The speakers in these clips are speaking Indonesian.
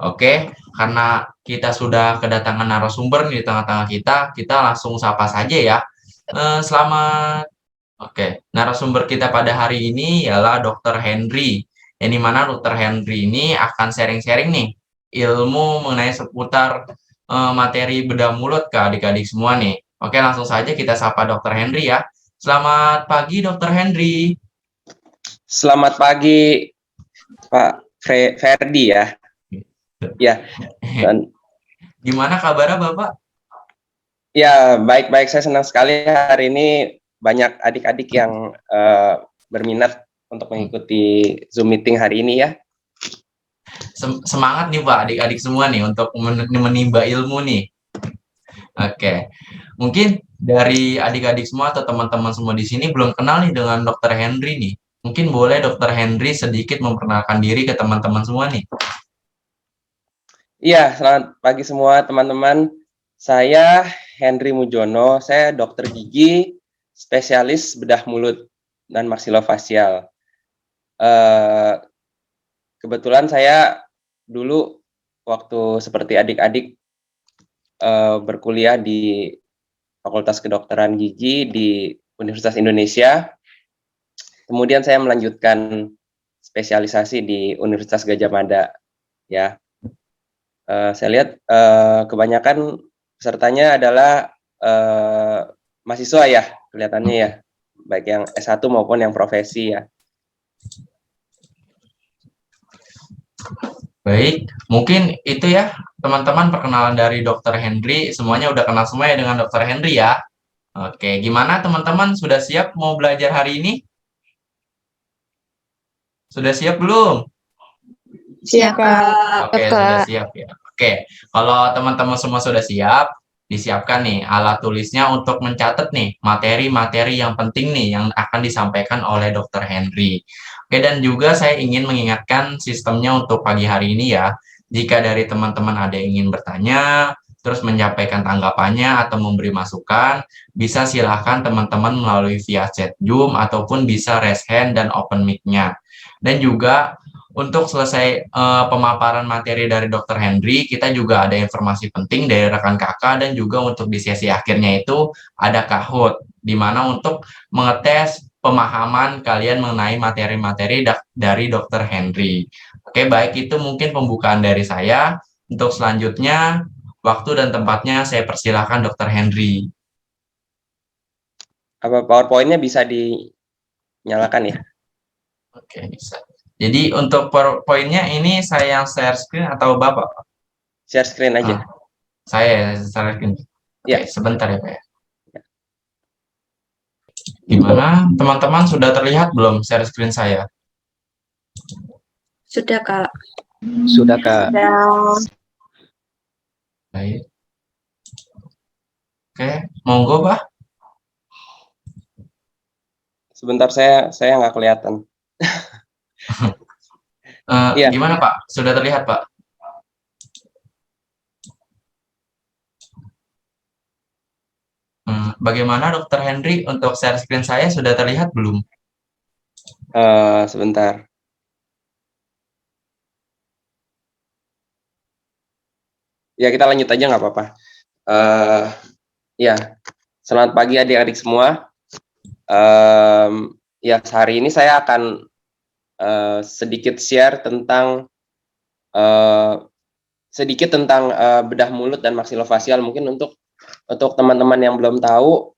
Oke, karena kita sudah kedatangan narasumber nih di tengah-tengah kita, kita langsung sapa saja ya. Selamat. Oke, narasumber kita pada hari ini ialah Dr. Henry. Yang dimana Dr. Henry ini akan sharing-sharing nih ilmu mengenai seputar materi bedah mulut ke adik-adik semua nih. Oke, langsung saja kita sapa Dr. Henry ya. Selamat pagi, Dr. Henry. Selamat pagi, Pak Ferdi ya. Ya, dan Gimana kabarnya, Bapak? ya baik-baik. Saya senang sekali hari ini banyak adik-adik yang berminat untuk mengikuti Zoom meeting hari ini ya. Semangat nih Pak, adik-adik semua nih untuk menimba ilmu nih. Oke, mungkin dari adik-adik semua atau teman-teman semua di sini belum kenal nih dengan Dr. Henry nih. Mungkin boleh Dr. Henry sedikit memperkenalkan diri ke teman-teman semua nih. Iya, selamat pagi semua teman-teman. Saya Henry Mujono, saya dokter gigi, spesialis bedah mulut dan maksilofasial. Kebetulan saya dulu waktu seperti adik-adik berkuliah di Fakultas Kedokteran Gigi di Universitas Indonesia. Kemudian saya melanjutkan spesialisasi di Universitas Gadjah Mada. Ya, saya lihat kebanyakan pesertanya adalah mahasiswa ya, kelihatannya ya, baik yang S1 maupun yang profesi ya. Baik, mungkin itu ya teman-teman perkenalan dari Dr. Henry. Semuanya udah kenal semua ya dengan Dr. Henry ya. Oke, gimana teman-teman sudah siap mau belajar hari ini? Sudah siap belum? Siap, Kak. Oke, sudah siap ya. Oke, kalau teman-teman semua sudah siap, disiapkan nih alat tulisnya untuk mencatat nih materi-materi yang penting nih yang akan disampaikan oleh Dr. Henry. Oke, dan juga saya ingin mengingatkan sistemnya untuk pagi hari ini ya. Jika dari teman-teman ada yang ingin bertanya, terus menyampaikan tanggapannya atau memberi masukan, bisa silahkan teman-teman melalui via chat Zoom ataupun bisa raise hand dan open mic-nya. Dan juga untuk selesai pemaparan materi dari Dr. Henry, kita juga ada informasi penting dari rekan kakak dan juga untuk di sesi akhirnya itu ada Kahoot, di mana untuk mengetes pemahaman kalian mengenai materi-materi dari Dr. Henry. Oke, baik itu mungkin pembukaan dari saya. Untuk selanjutnya, waktu dan tempatnya saya persilahkan Dr. Henry. Apa PowerPoint-nya bisa dinyalakan ya? Oke, bisa. Jadi untuk poinnya ini saya yang share screen atau Bapak? Share screen aja. Saya share screen. Oke, Ya. sebentar ya Pak ya. Gimana? Teman-teman sudah terlihat belum share screen saya? Sudah, Kak. Sudah, Kak. Baik. Oke, monggo Pak. Sebentar, saya nggak kelihatan. Iya. Gimana Pak? Sudah terlihat Pak? Bagaimana Dr. Henry untuk share screen saya sudah terlihat belum? Sebentar. Ya, kita lanjut aja nggak apa-apa. Ya, selamat pagi adik-adik semua. Ya, hari ini saya akan sedikit share tentang bedah mulut dan maksilofasial. Mungkin untuk teman-teman yang belum tahu,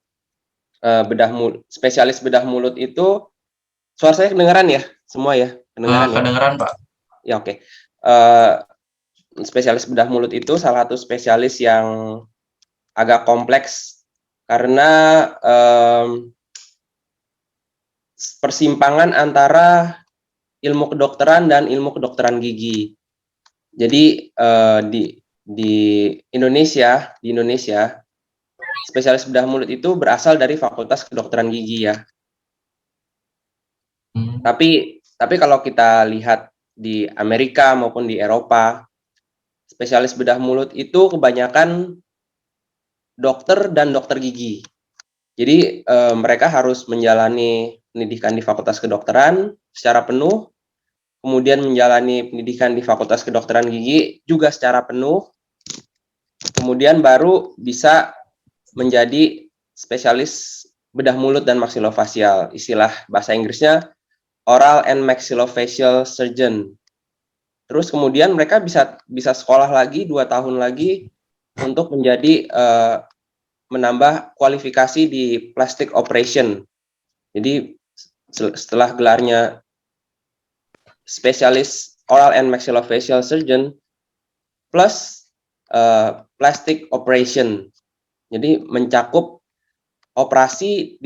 spesialis bedah mulut itu, suara saya kedengaran ya semua ya? Kedengaran ya? Kedengaran Pak. Ya, oke. Spesialis bedah mulut itu salah satu spesialis yang agak kompleks karena persimpangan antara ilmu kedokteran dan ilmu kedokteran gigi. Jadi di Indonesia, spesialis bedah mulut itu berasal dari Fakultas Kedokteran Gigi ya. Tapi kalau kita lihat di Amerika maupun di Eropa, spesialis bedah mulut itu kebanyakan dokter dan dokter gigi. Jadi mereka harus menjalani pendidikan di Fakultas Kedokteran secara penuh, kemudian menjalani pendidikan di Fakultas Kedokteran Gigi juga secara penuh, kemudian baru bisa menjadi spesialis bedah mulut dan maksilofasial. Istilah bahasa Inggrisnya oral and maxillofacial surgeon. Terus kemudian mereka bisa sekolah lagi 2 tahun lagi untuk menjadi menambah kualifikasi di plastic operation. Jadi setelah gelarnya spesialis oral and maxillofacial surgeon plus plastic operation. Jadi mencakup operasi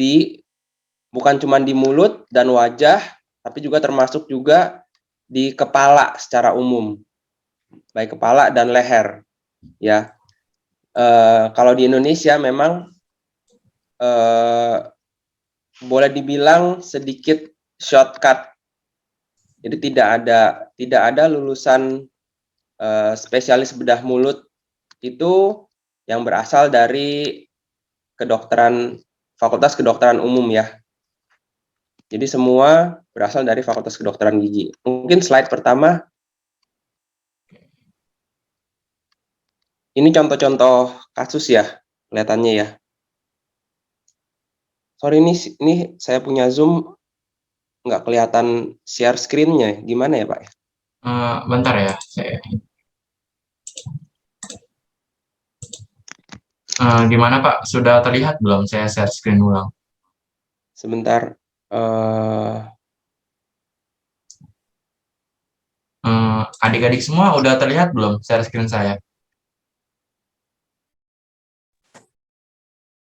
bukan cuma di mulut dan wajah, tapi juga termasuk juga di kepala secara umum, baik kepala dan leher. Ya, kalau di Indonesia memang boleh dibilang sedikit shortcut. Jadi tidak ada lulusan spesialis bedah mulut itu yang berasal dari Fakultas Kedokteran Umum ya. Jadi semua berasal dari Fakultas Kedokteran Gigi. Mungkin slide pertama. Ini contoh-contoh kasus ya, kelihatannya ya. Sorry, ini saya punya Zoom, nggak kelihatan share screen-nya. Gimana ya, Pak? Bentar ya, gimana Pak? Sudah terlihat belum saya share screen ulang? Sebentar. Adik-adik semua udah terlihat belum share screen saya?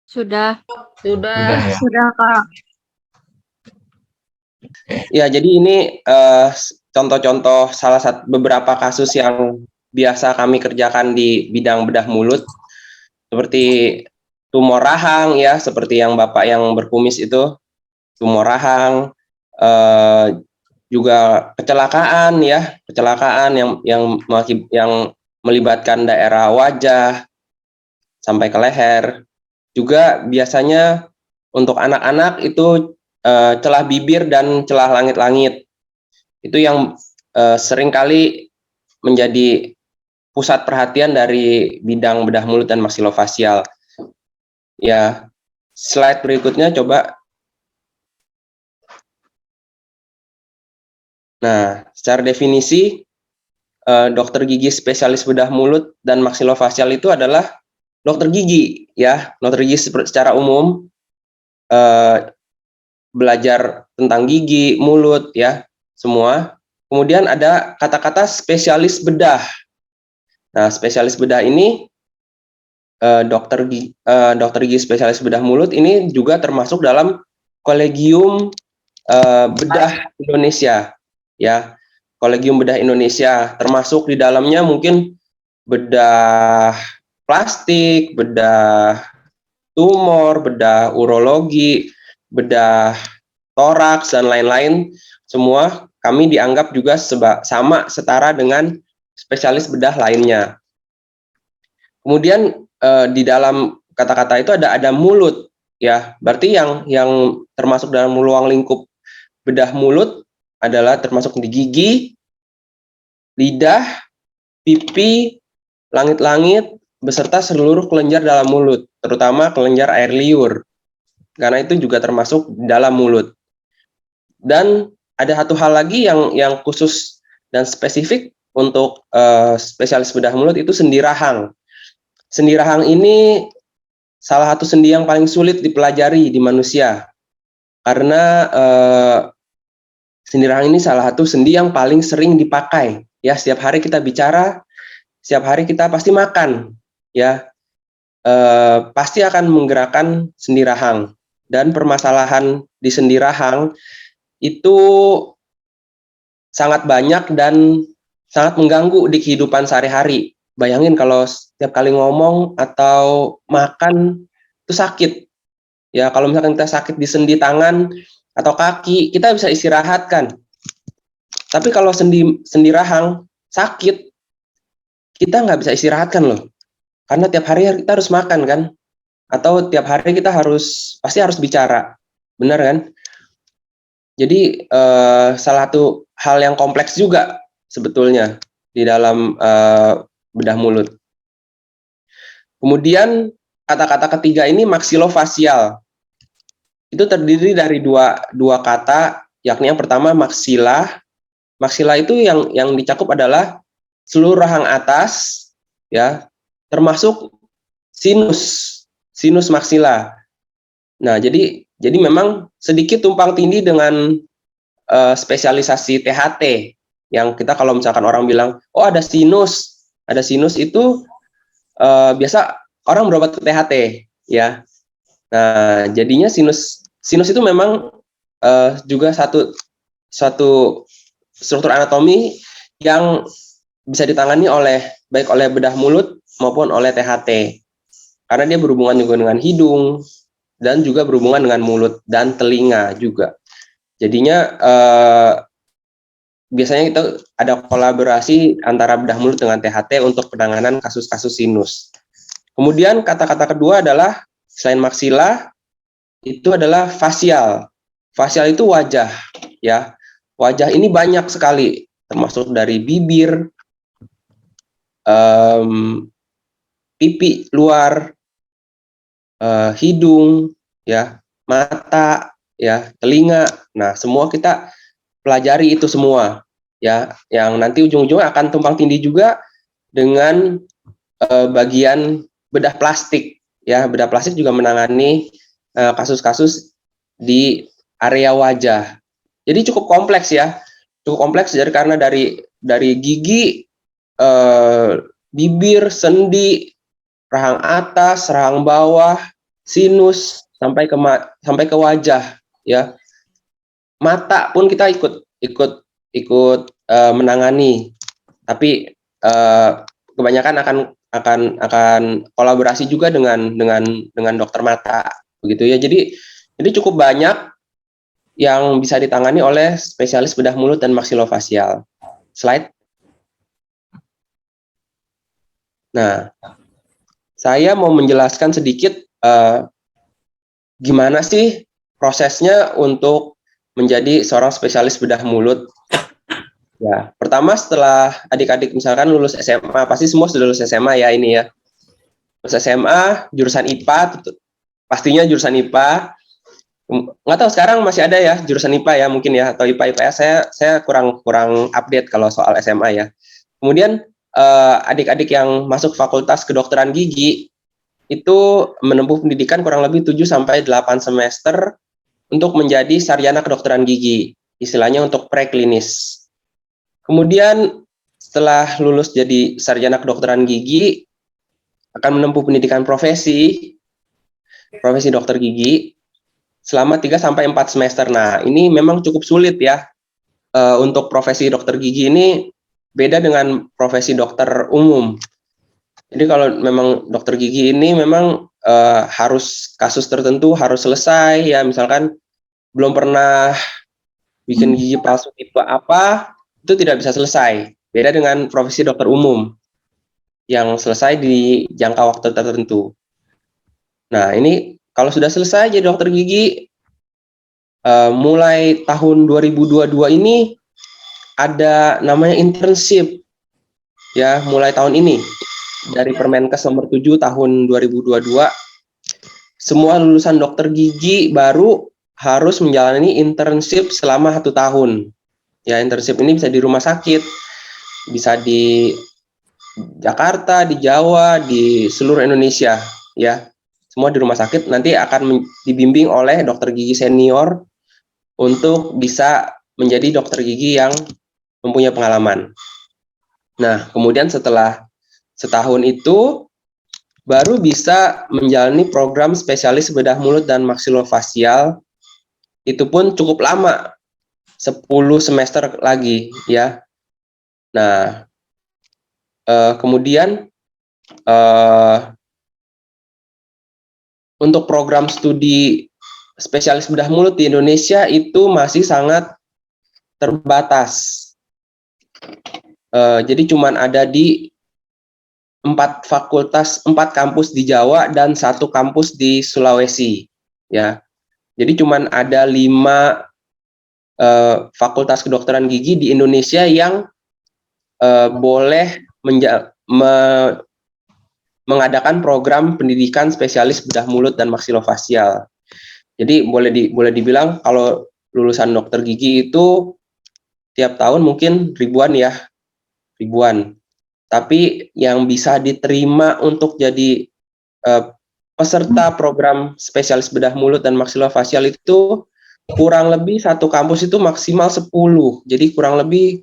Sudah. Sudah ya? Sudah, Kak. Ya, jadi ini contoh-contoh beberapa kasus yang biasa kami kerjakan di bidang bedah mulut, seperti tumor rahang ya, seperti yang Bapak yang berkumis itu, tumor rahang, juga kecelakaan yang melibatkan daerah wajah sampai ke leher. Juga biasanya untuk anak-anak itu celah bibir dan celah langit-langit. Itu yang seringkali menjadi pusat perhatian dari bidang bedah mulut dan maksilofasial. Ya, slide berikutnya coba. Nah, secara definisi dokter gigi spesialis bedah mulut dan maksilofasial itu adalah dokter gigi ya, dokter gigi secara umum, belajar tentang gigi, mulut ya, semua. Kemudian ada kata-kata spesialis bedah. Nah, spesialis bedah ini dokter gigi spesialis bedah mulut ini juga termasuk dalam Kolegium Bedah Indonesia ya. Kolegium Bedah Indonesia, termasuk di dalamnya mungkin bedah plastik, bedah tumor, bedah urologi, bedah toraks, dan lain-lain. Semua kami dianggap juga sama setara dengan spesialis bedah lainnya. Kemudian di dalam kata-kata itu ada mulut ya, berarti yang termasuk dalam ruang lingkup bedah mulut adalah termasuk di gigi, lidah, pipi, langit-langit, beserta seluruh kelenjar dalam mulut, terutama kelenjar air liur, karena itu juga termasuk dalam mulut. Dan ada satu hal lagi yang khusus dan spesifik untuk spesialis bedah mulut, itu sendi rahang. Sendi rahang ini salah satu sendi yang paling sulit dipelajari di manusia, karena sendi rahang ini salah satu sendi yang paling sering dipakai. Ya, setiap hari kita bicara, setiap hari kita pasti makan, ya, pasti akan menggerakkan sendi rahang. Dan permasalahan di sendi rahang itu sangat banyak dan sangat mengganggu di kehidupan sehari-hari. Bayangin kalau setiap kali ngomong atau makan itu sakit. Ya, kalau misalkan kita sakit di sendi tangan atau kaki, kita bisa istirahat kan. Tapi kalau sendi rahang sakit, kita nggak bisa istirahat kan loh. Karena tiap hari kita harus makan kan. Atau tiap hari kita pasti harus bicara. Benar kan? Jadi salah satu hal yang kompleks juga sebetulnya di dalam bedah mulut. Kemudian kata-kata ketiga ini maksilofasial. Itu terdiri dari dua kata, yakni yang pertama maksila. Maksila itu yang dicakup adalah seluruh rahang atas, ya, termasuk sinus maksila. Nah, jadi memang sedikit tumpang tindih dengan spesialisasi THT yang kita kalau misalkan orang bilang, oh ada sinus itu biasa orang berobat ke THT, ya. Nah, jadinya sinus itu memang juga satu struktur anatomi yang bisa ditangani baik oleh bedah mulut maupun oleh THT. Karena dia berhubungan juga dengan hidung dan juga berhubungan dengan mulut dan telinga juga. Jadinya biasanya itu ada kolaborasi antara bedah mulut dengan THT untuk penanganan kasus-kasus sinus. Kemudian kata-kata kedua adalah selain maksila itu adalah fasial. Fasial itu wajah, ya. Wajah ini banyak sekali, termasuk dari bibir, pipi luar, hidung, ya, mata, ya, telinga. Nah, semua kita pelajari itu semua, ya, yang nanti ujung-ujungnya akan tumpang tindih juga dengan bagian bedah plastik, ya. Bedah plastik juga menangani kasus-kasus di area wajah. Jadi cukup kompleks, ya, cukup kompleks karena dari gigi, bibir, sendi, rahang atas, rahang bawah, sinus sampai ke wajah, ya. Mata pun kita ikut menangani, tapi kebanyakan akan kolaborasi juga dengan dokter mata, begitu ya. Jadi cukup banyak yang bisa ditangani oleh spesialis bedah mulut dan maksilofasial. Slide. Nah, saya mau menjelaskan sedikit gimana sih prosesnya untuk menjadi seorang spesialis bedah mulut. Ya, pertama setelah adik-adik misalkan lulus SMA, pasti semua sudah lulus SMA ya ini ya. Lulus SMA, jurusan IPA, pastinya jurusan IPA. Nggak tahu sekarang masih ada ya jurusan IPA ya mungkin ya, atau IPA IPS saya kurang update kalau soal SMA ya. Kemudian adik-adik yang masuk fakultas kedokteran gigi itu menempuh pendidikan kurang lebih 7 sampai 8 semester untuk menjadi sarjana kedokteran gigi, istilahnya untuk preklinis. Kemudian setelah lulus jadi sarjana kedokteran gigi akan menempuh pendidikan profesi dokter gigi selama 3 sampai 4 semester. Nah, ini memang cukup sulit ya. Untuk profesi dokter gigi ini beda dengan profesi dokter umum. Jadi kalau memang dokter gigi ini memang harus kasus tertentu harus selesai ya, misalkan belum pernah bikin gigi palsu tipe apa, itu tidak bisa selesai. Beda dengan profesi dokter umum yang selesai di jangka waktu tertentu. Nah, ini kalau sudah selesai jadi dokter gigi, mulai tahun 2022 ini ada namanya internship, ya, mulai tahun ini dari Permenkes nomor 7 tahun 2022, semua lulusan dokter gigi baru harus menjalani internship selama 1 tahun. Ya, internship ini bisa di rumah sakit, bisa di Jakarta, di Jawa, di seluruh Indonesia, ya. Semua di rumah sakit, nanti akan dibimbing oleh dokter gigi senior untuk bisa menjadi dokter gigi yang mempunyai pengalaman. Nah, kemudian setelah setahun itu baru bisa menjalani program spesialis bedah mulut dan maksilofasial. Itu pun cukup lama, 10 semester lagi ya. Nah, kemudian untuk program studi spesialis bedah mulut di Indonesia itu masih sangat terbatas. Jadi cuman ada di 4 kampus di Jawa dan 1 kampus di Sulawesi, ya. Jadi cuman ada 5 fakultas kedokteran gigi di Indonesia yang boleh mengadakan program pendidikan spesialis bedah mulut dan maksilofasial. Jadi boleh dibilang kalau lulusan dokter gigi itu tiap tahun mungkin ribuan. Tapi yang bisa diterima untuk jadi peserta program spesialis bedah mulut dan maksilofasial itu kurang lebih satu kampus itu maksimal 10. Jadi kurang lebih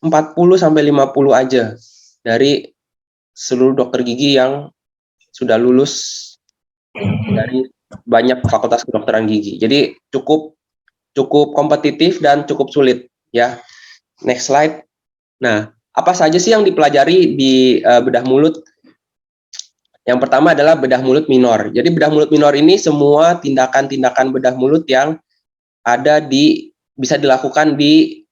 40 sampai 50 aja dari seluruh dokter gigi yang sudah lulus dari banyak fakultas kedokteran gigi. Jadi cukup kompetitif dan cukup sulit ya. Next slide. Nah, apa saja sih yang dipelajari di bedah mulut? Yang pertama adalah bedah mulut minor. Jadi bedah mulut minor ini semua tindakan-tindakan bedah mulut yang bisa dilakukan di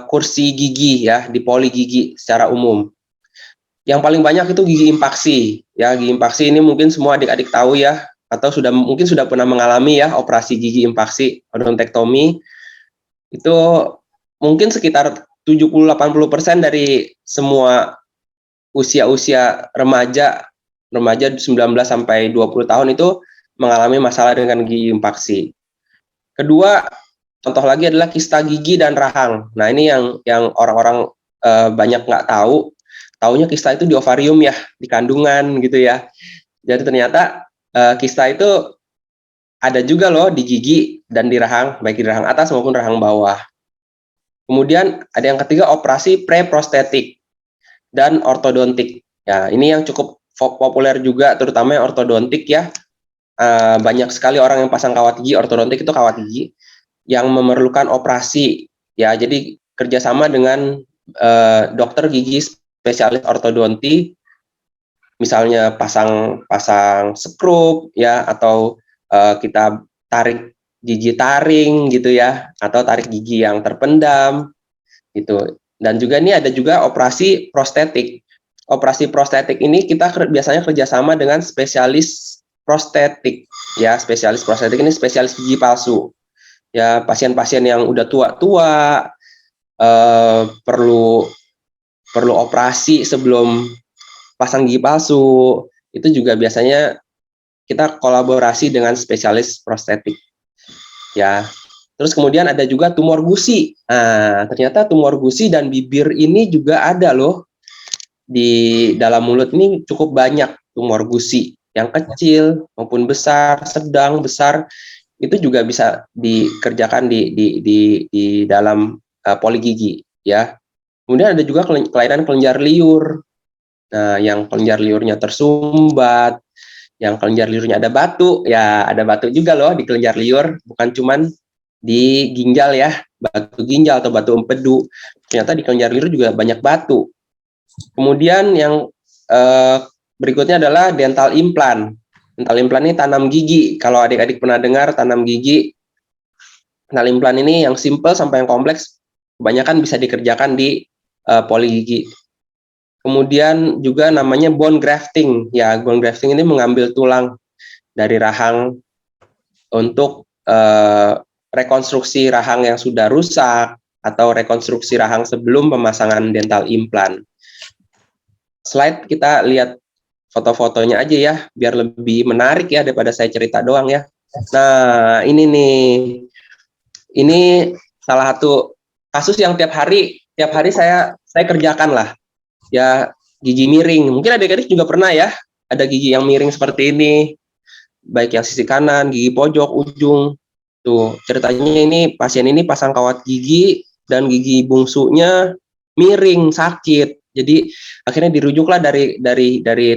kursi gigi ya, di poli gigi secara umum. Yang paling banyak itu gigi impaksi. Ya, gigi impaksi ini mungkin semua adik-adik tahu ya, atau mungkin sudah pernah mengalami ya operasi gigi impaksi, odontektomi. Itu mungkin sekitar 70-80% dari semua usia remaja 19 sampai 20 tahun itu mengalami masalah dengan gigi impaksi. Kedua, contoh lagi adalah kista gigi dan rahang. Nah, ini yang orang-orang banyak nggak tahu. Taunya kista itu di ovarium ya, di kandungan gitu ya. Jadi ternyata kista itu ada juga loh di gigi dan di rahang, baik di rahang atas maupun rahang bawah. Kemudian ada yang ketiga, operasi preprostetik dan ortodontik. Ya, ini yang cukup populer juga, terutama yang ortodontik ya. Banyak sekali orang yang pasang kawat gigi, ortodontik itu kawat gigi, yang memerlukan operasi. Ya, jadi kerjasama dengan dokter gigi spesialis ortodonti, misalnya pasang skrup ya, atau kita tarik gigi taring gitu ya, atau tarik gigi yang terpendam gitu. Dan juga ini ada juga operasi prostetik. Operasi prostetik ini kita biasanya kerjasama dengan spesialis prostetik ya. Spesialis prostetik ini spesialis gigi palsu ya, pasien-pasien yang udah tua-tua perlu operasi sebelum pasang gigi palsu. Itu juga biasanya kita kolaborasi dengan spesialis prostetik ya. Terus kemudian ada juga tumor gusi. Nah, ternyata tumor gusi dan bibir ini juga ada loh. Di dalam mulut ini cukup banyak tumor gusi, yang kecil maupun besar, sedang, besar, itu juga bisa dikerjakan di dalam poli gigi ya. Kemudian ada juga kelainan kelenjar liur. Nah, yang kelenjar liurnya tersumbat, yang kelenjar liurnya ada batu, ya ada batu juga loh di kelenjar liur, bukan cuman di ginjal ya, batu ginjal atau batu empedu. Ternyata di kelenjar liur juga banyak batu. Kemudian yang berikutnya adalah dental implant. Dental implant ini tanam gigi. Kalau adik-adik pernah dengar tanam gigi, dental implant ini yang simple sampai yang kompleks, kebanyakan bisa dikerjakan di poli gigi. Kemudian juga namanya bone grafting. Ya, bone grafting ini mengambil tulang dari rahang untuk rekonstruksi rahang yang sudah rusak atau rekonstruksi rahang sebelum pemasangan dental implant. Slide kita lihat foto-fotonya aja ya, biar lebih menarik ya daripada saya cerita doang ya. Nah, ini nih. Ini salah satu kasus yang tiap hari saya kerjakan lah. Ya, gigi miring. Mungkin adik-adik juga pernah ya, ada gigi yang miring seperti ini. Baik yang sisi kanan, gigi pojok, ujung. Tuh, ceritanya ini pasien ini pasang kawat gigi dan gigi bungsunya miring, sakit. Jadi akhirnya dirujuklah dari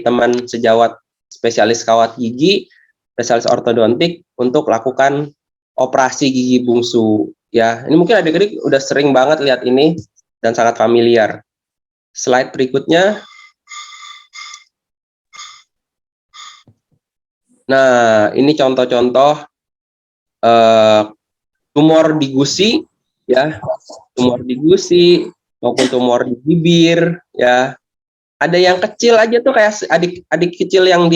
teman sejawat spesialis kawat gigi, spesialis ortodontik untuk lakukan operasi gigi bungsu. Ya, ini mungkin adik-adik udah sering banget lihat ini dan sangat familiar. Slide berikutnya. Nah, ini contoh-contoh tumor di gusi, ya, tumor di gusi maupun tumor di bibir, ya. Ada yang kecil aja tuh kayak adik kecil yang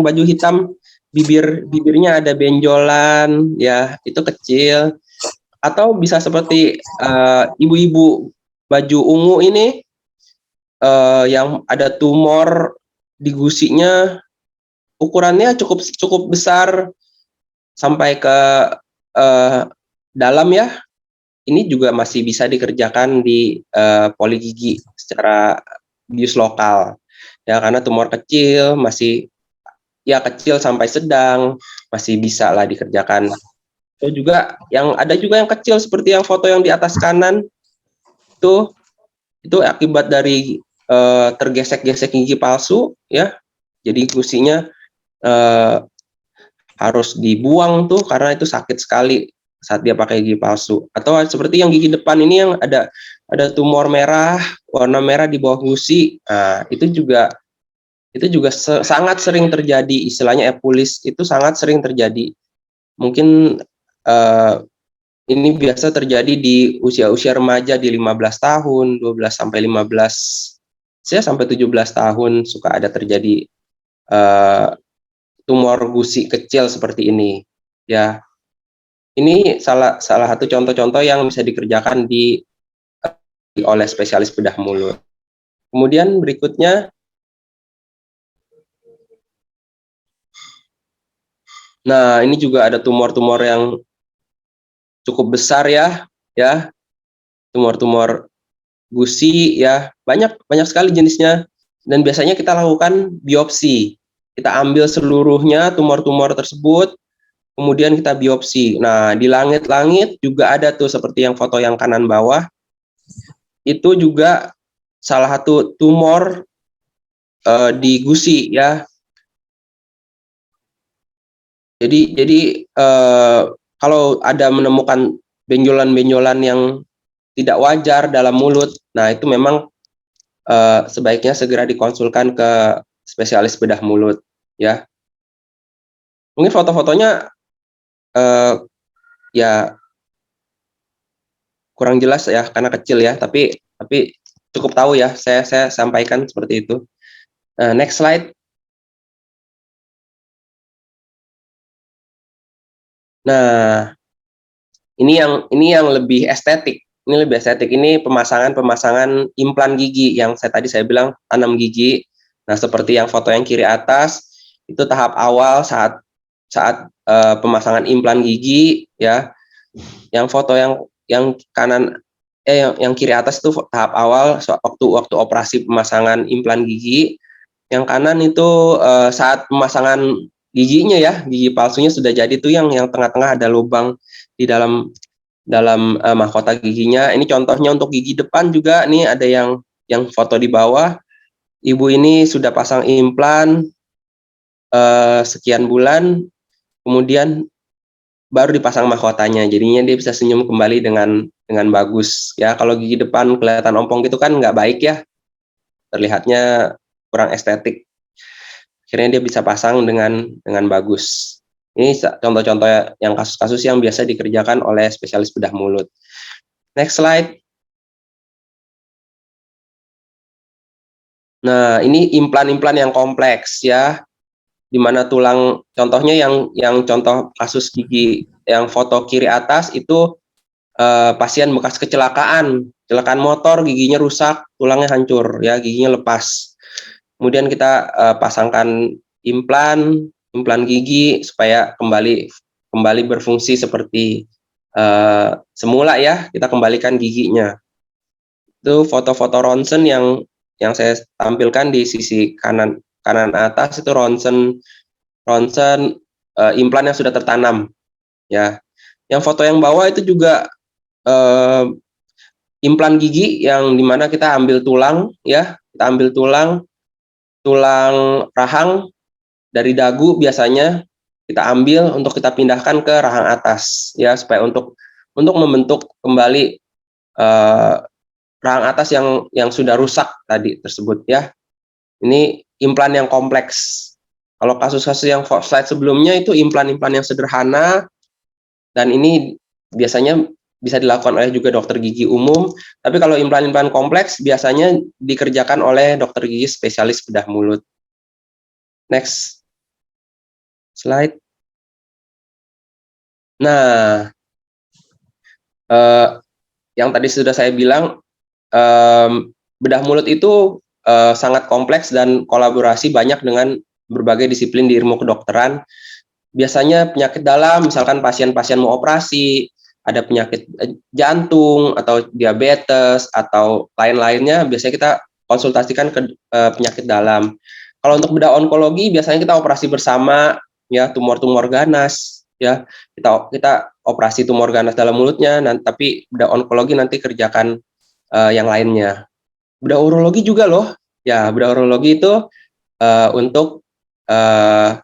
baju hitam, bibirnya ada benjolan, ya, itu kecil. Atau bisa seperti ibu-ibu baju ungu ini yang ada tumor di gusinya, ukurannya cukup besar sampai ke dalam ya. Ini juga masih bisa dikerjakan di poligigi secara bius lokal ya, karena tumor kecil masih ya kecil sampai sedang masih bisa lah dikerjakan. Atau juga ada juga yang kecil seperti yang foto yang di atas kanan itu akibat dari tergesek-gesek gigi palsu ya. Jadi gusinya harus dibuang tuh karena itu sakit sekali saat dia pakai gigi palsu. Atau seperti yang gigi depan ini yang ada tumor merah, warna merah di bawah gusi. Nah, itu juga sangat sering terjadi, istilahnya epulis itu sangat sering terjadi. Mungkin ini biasa terjadi di usia-usia remaja di 15 tahun, 12 sampai 15 sampai 17 tahun suka ada terjadi tumor gusi kecil seperti ini. Ya, ini salah satu contoh-contoh yang bisa dikerjakan oleh spesialis bedah mulut. Kemudian berikutnya, nah ini juga ada tumor-tumor yang cukup besar ya, tumor-tumor gusi ya, banyak sekali jenisnya, dan biasanya kita lakukan biopsi. Kita ambil seluruhnya tumor-tumor tersebut, kemudian kita biopsi. Nah, di langit-langit juga ada tuh seperti yang foto yang kanan bawah. Itu juga salah satu tumor di gusi ya. Jadi kalau ada menemukan benjolan-benjolan yang tidak wajar dalam mulut, nah itu memang sebaiknya segera dikonsulkan ke spesialis bedah mulut ya. Mungkin foto-fotonya ya kurang jelas ya karena kecil ya, tapi cukup tahu ya, saya sampaikan seperti itu. Next slide. Nah, ini yang lebih estetik. Ini lebih estetik. Ini pemasangan implan gigi yang tadi saya bilang tanam gigi. Nah, seperti yang foto yang kiri atas itu tahap awal saat pemasangan implan gigi ya. Yang foto yang kanan yang kiri atas itu tahap awal waktu operasi pemasangan implan gigi. Yang kanan itu saat pemasangan giginya ya, gigi palsunya sudah jadi tuh yang tengah-tengah ada lubang di dalam mahkota giginya. Ini contohnya untuk gigi depan juga nih, ada yang foto di bawah. Ibu ini sudah pasang implan sekian bulan, kemudian baru dipasang mahkotanya. Jadinya dia bisa senyum kembali dengan bagus ya. Kalau gigi depan kelihatan ompong gitu kan nggak baik ya, terlihatnya kurang estetik. Akhirnya dia bisa pasang dengan bagus. Ini contoh-contoh yang kasus-kasus yang biasa dikerjakan oleh spesialis bedah mulut. Next slide. Nah, ini implan-implan yang kompleks ya, di mana tulang, contohnya yang contoh kasus gigi yang foto kiri atas itu pasien bekas kecelakaan motor, giginya rusak, tulangnya hancur ya, giginya lepas. Kemudian kita pasangkan implan gigi supaya kembali berfungsi seperti semula ya, kita kembalikan giginya. Itu foto-foto ronsen yang saya tampilkan di sisi kanan atas, itu ronsen implan yang sudah tertanam ya. Yang foto yang bawah itu juga implan gigi yang dimana kita ambil tulang ya, kita ambil tulang rahang dari dagu, biasanya kita ambil untuk kita pindahkan ke rahang atas ya, supaya untuk membentuk kembali rahang atas yang sudah rusak tadi tersebut ya. Ini implan yang kompleks. Kalau kasus-kasus yang slide sebelumnya itu implan-implan yang sederhana, dan ini biasanya bisa dilakukan oleh juga dokter gigi umum. Tapi kalau implan-implan kompleks biasanya dikerjakan oleh dokter gigi spesialis bedah mulut. Next slide. Nah, eh, yang tadi sudah saya bilang, bedah mulut itu sangat kompleks dan kolaborasi banyak dengan berbagai disiplin di ilmu kedokteran. Biasanya penyakit dalam, misalkan pasien-pasien mau operasi, ada penyakit jantung atau diabetes atau lain-lainnya, biasanya kita konsultasikan ke penyakit dalam. Kalau untuk bedah onkologi, biasanya kita operasi bersama, ya, tumor-tumor ganas, ya, kita operasi tumor ganas dalam mulutnya, tapi bedah onkologi nanti kerjakan yang lainnya. Bedah urologi juga loh, ya, bedah urologi itu untuk uh,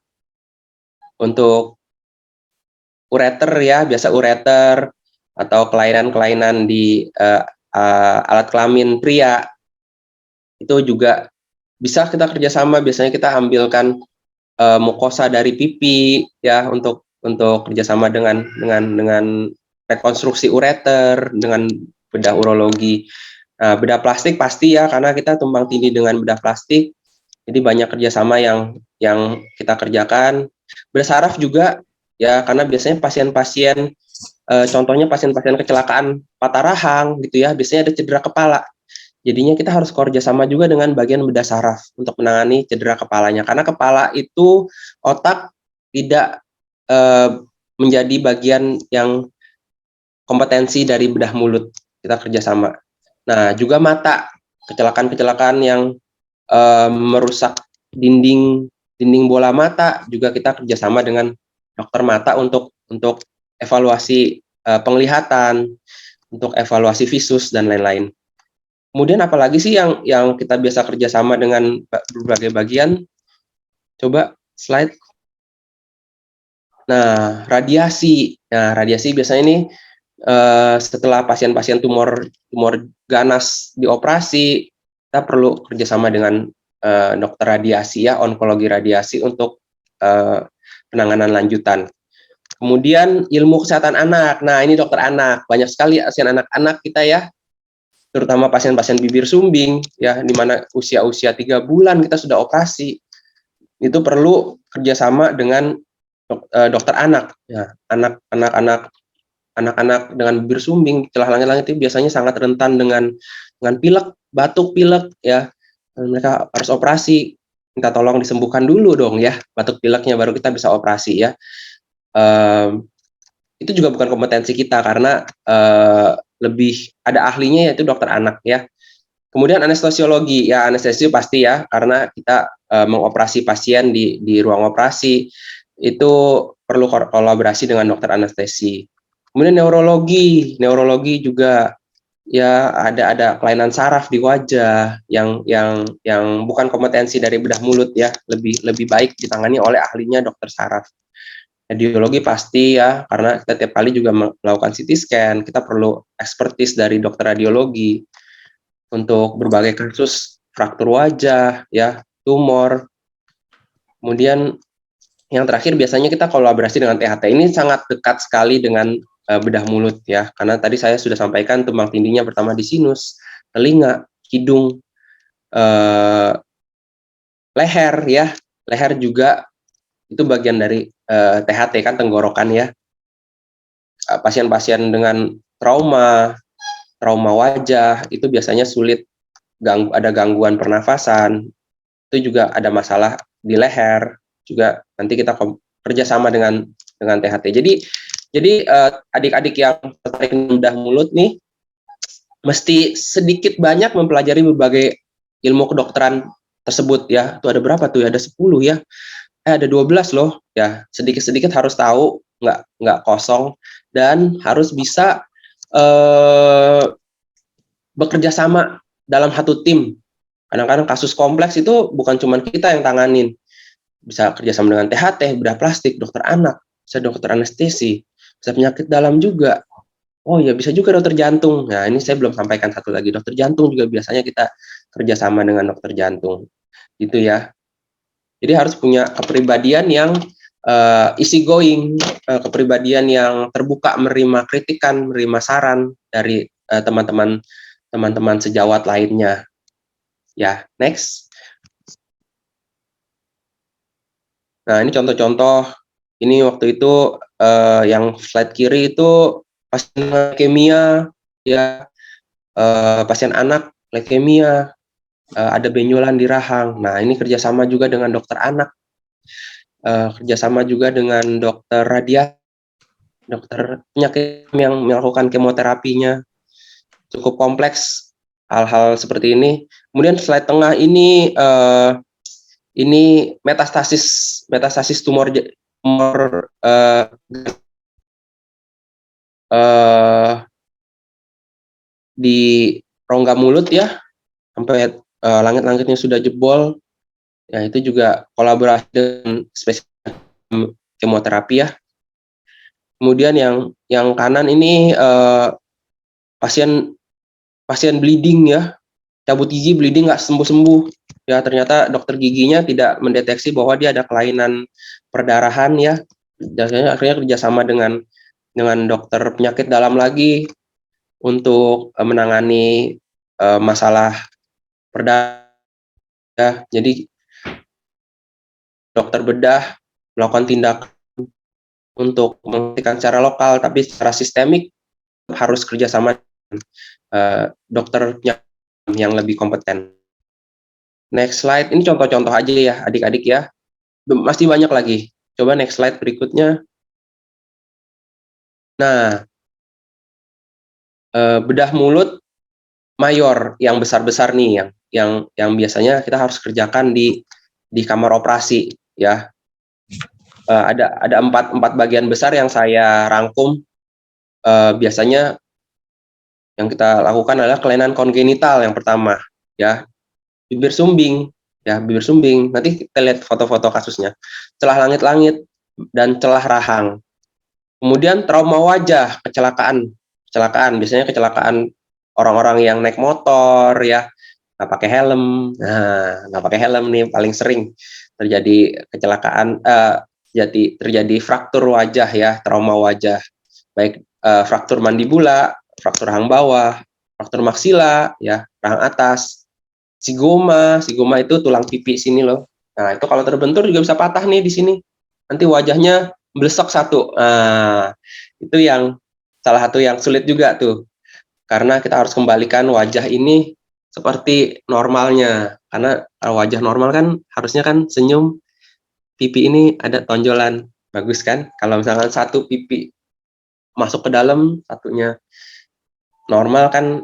untuk ureter, ya, biasa ureter atau kelainan-kelainan di alat kelamin pria, itu juga bisa kita kerjasama. Biasanya kita ambilkan mukosa dari pipi, ya, untuk kerjasama dengan rekonstruksi ureter dengan bedah urologi. Nah, bedah plastik pasti, ya, karena kita tumpang tindih dengan bedah plastik, jadi banyak kerjasama yang kita kerjakan. Bedah saraf juga, ya, karena biasanya pasien-pasien, contohnya pasien-pasien kecelakaan patah rahang gitu, ya, biasanya ada cedera kepala. Jadinya kita harus kerjasama juga dengan bagian bedah saraf untuk menangani cedera kepalanya, karena kepala itu otak tidak menjadi bagian yang kompetensi dari bedah mulut, kita kerjasama. Nah, juga mata, kecelakaan-kecelakaan yang merusak dinding bola mata, juga kita kerjasama dengan dokter mata untuk evaluasi penglihatan, untuk evaluasi visus dan lain-lain. Kemudian apalagi sih yang kita biasa kerjasama dengan berbagai bagian? Coba slide. Nah, radiasi. Nah, radiasi biasanya ini setelah pasien-pasien tumor ganas dioperasi, kita perlu kerjasama dengan dokter radiasi, ya, onkologi radiasi untuk penanganan lanjutan. Kemudian ilmu kesehatan anak. Nah, ini dokter anak. Banyak sekali pasien anak-anak kita, ya, terutama pasien-pasien bibir sumbing, ya, di mana usia 3 bulan kita sudah operasi. Itu perlu kerjasama dengan dokter anak, ya. Anak-anak dengan bibir sumbing, celah langit-langit itu biasanya sangat rentan dengan pilek, batuk pilek, ya. Mereka harus operasi, minta tolong disembuhkan dulu dong, ya, batuk pileknya, baru kita bisa operasi, ya. Itu juga bukan kompetensi kita karena lebih ada ahlinya, yaitu dokter anak, ya. Kemudian anestesiologi, ya, anestesi pasti, ya, karena kita mengoperasi pasien di ruang operasi, itu perlu kolaborasi dengan dokter anestesi. Kemudian neurologi juga, ya, ada kelainan saraf di wajah yang bukan kompetensi dari bedah mulut, ya, lebih baik ditangani oleh ahlinya dokter saraf. Radiologi pasti, ya, karena kita tiap kali juga melakukan CT scan, kita perlu ekspertis dari dokter radiologi untuk berbagai kasus fraktur wajah, ya, tumor. Kemudian yang terakhir biasanya kita kolaborasi dengan THT. Ini sangat dekat sekali dengan bedah mulut, ya, karena tadi saya sudah sampaikan tumbang tindihnya pertama di sinus, telinga, hidung, leher, ya. Leher juga itu bagian dari THT, kan, tenggorokan, ya. Pasien-pasien dengan trauma wajah itu biasanya sulit, ada gangguan pernafasan, itu juga ada masalah di leher, juga nanti kita kerjasama dengan THT. Jadi adik-adik yang tertarik bedah mulut nih, mesti sedikit banyak mempelajari berbagai ilmu kedokteran tersebut, ya. Itu ada berapa tuh? Ada 10, ya. Ada 12 loh, ya. Sedikit-sedikit harus tahu, nggak kosong, dan harus bisa bekerja sama dalam satu tim. Kadang-kadang kasus kompleks itu bukan cuma kita yang tanganin, bisa kerjasama dengan THT, bedah plastik, dokter anak, bisa dokter anestesi, bisa penyakit dalam juga. Oh ya, bisa juga dokter jantung. Nah, ini saya belum sampaikan satu lagi, dokter jantung juga biasanya kita kerjasama dengan dokter jantung, gitu, ya. Jadi harus punya kepribadian yang easy going, kepribadian yang terbuka menerima kritikan, menerima saran dari teman-teman sejawat lainnya. Ya, next. Nah, ini contoh-contoh. Ini waktu itu yang slide kiri itu pasien leukemia, ya, pasien anak leukemia, ada benjolan di rahang. Nah, ini kerjasama juga dengan dokter anak, kerjasama juga dengan dokter radiasi, dokter penyakit yang melakukan kemoterapinya. Cukup kompleks hal-hal seperti ini. Kemudian slide tengah ini metastasis tumor di rongga mulut ya, sampai langit-langitnya sudah jebol. Ya, itu juga kolaborasi dengan spesialis kemoterapi ya. Kemudian yang kanan ini pasien bleeding ya, cabut gigi bleeding nggak sembuh-sembuh. Ya, ternyata dokter giginya tidak mendeteksi bahwa dia ada kelainan perdarahan ya. Biasanya akhirnya kerjasama dengan dokter penyakit dalam lagi untuk menangani masalah perdarahan. Ya, jadi dokter bedah melakukan tindakan untuk menghentikan secara lokal, tapi secara sistemik harus kerjasama dengan dokter yang lebih kompeten. Next slide, ini contoh-contoh aja ya adik-adik ya, masih banyak lagi. Coba next slide berikutnya. Nah, bedah mulut mayor yang besar-besar nih, yang biasanya kita harus kerjakan di kamar operasi ya. Ada empat bagian besar yang saya rangkum. Biasanya yang kita lakukan adalah kelainan kongenital yang pertama ya, bibir sumbing ya, bibir sumbing. Nanti kita lihat foto-foto kasusnya. Celah langit-langit dan celah rahang. Kemudian trauma wajah, kecelakaan. Biasanya kecelakaan orang-orang yang naik motor ya, nggak pakai helm. Nah, nggak pakai helm nih paling sering terjadi kecelakaan, terjadi fraktur wajah ya, trauma wajah. Baik fraktur mandibula, fraktur rahang bawah, fraktur maksila ya, rahang atas. Sigoma itu tulang pipi sini loh. Nah, itu kalau terbentur juga bisa patah nih di sini. Nanti wajahnya blesok satu. Nah, itu yang salah satu yang sulit juga tuh. Karena kita harus kembalikan wajah ini seperti normalnya. Karena kalau wajah normal kan harusnya kan senyum, pipi ini ada tonjolan. Bagus kan? Kalau misalkan satu pipi masuk ke dalam, satunya normal kan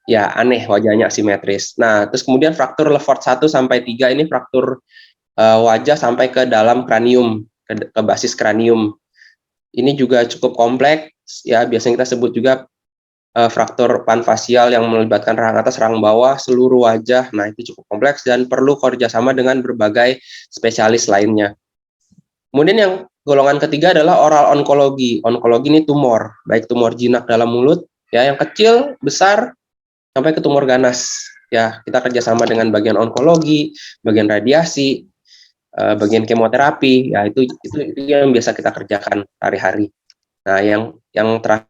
ya aneh, wajahnya asimetris. Nah, terus kemudian fraktur Lefort 1 sampai 3 ini fraktur wajah sampai ke dalam kranium, ke basis kranium. Ini juga cukup kompleks ya, biasanya kita sebut juga fraktur panfasial yang melibatkan rahang atas, rahang bawah, seluruh wajah. Nah, itu cukup kompleks dan perlu kerjasama dengan berbagai spesialis lainnya. Kemudian yang golongan ketiga adalah oral onkologi. Onkologi ini tumor, baik tumor jinak dalam mulut ya, yang kecil, besar, sampai ke tumor ganas ya. Kita kerjasama dengan bagian onkologi, bagian radiasi, bagian kemoterapi ya, itu yang biasa kita kerjakan hari-hari. Nah, yang terakhir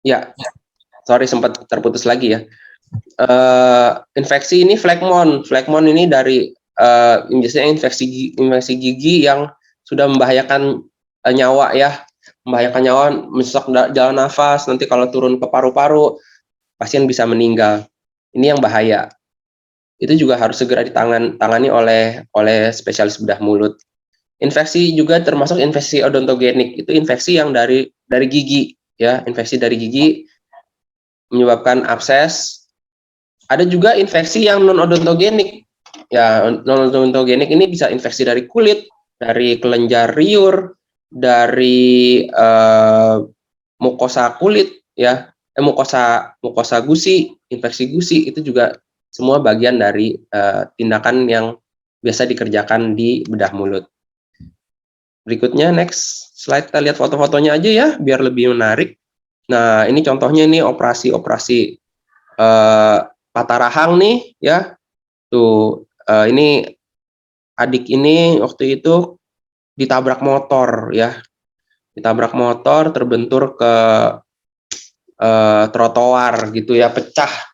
ya, sorry sempat terputus lagi ya. Infeksi ini Phlegmon ini dari biasanya infeksi gigi yang sudah membahayakan nyawa ya, menyesek jalan nafas, nanti kalau turun ke paru-paru pasien bisa meninggal. Ini yang bahaya. Itu juga harus segera ditangani oleh spesialis bedah mulut. Infeksi juga termasuk infeksi odontogenik, itu infeksi yang dari gigi ya, infeksi dari gigi menyebabkan abses. Ada juga infeksi yang non odontogenik. Ya, non odontogenik ini bisa infeksi dari kulit, dari kelenjar riur, dari mukosa kulit ya, mukosa gusi, infeksi gusi, itu juga semua bagian dari tindakan yang biasa dikerjakan di bedah mulut. Berikutnya next slide, kita lihat foto-fotonya aja ya biar lebih menarik. Nah, ini contohnya, ini operasi patah rahang nih ya. Tuh, ini adik ini waktu itu ditabrak motor ya. Ditabrak motor, terbentur ke trotoar gitu ya, pecah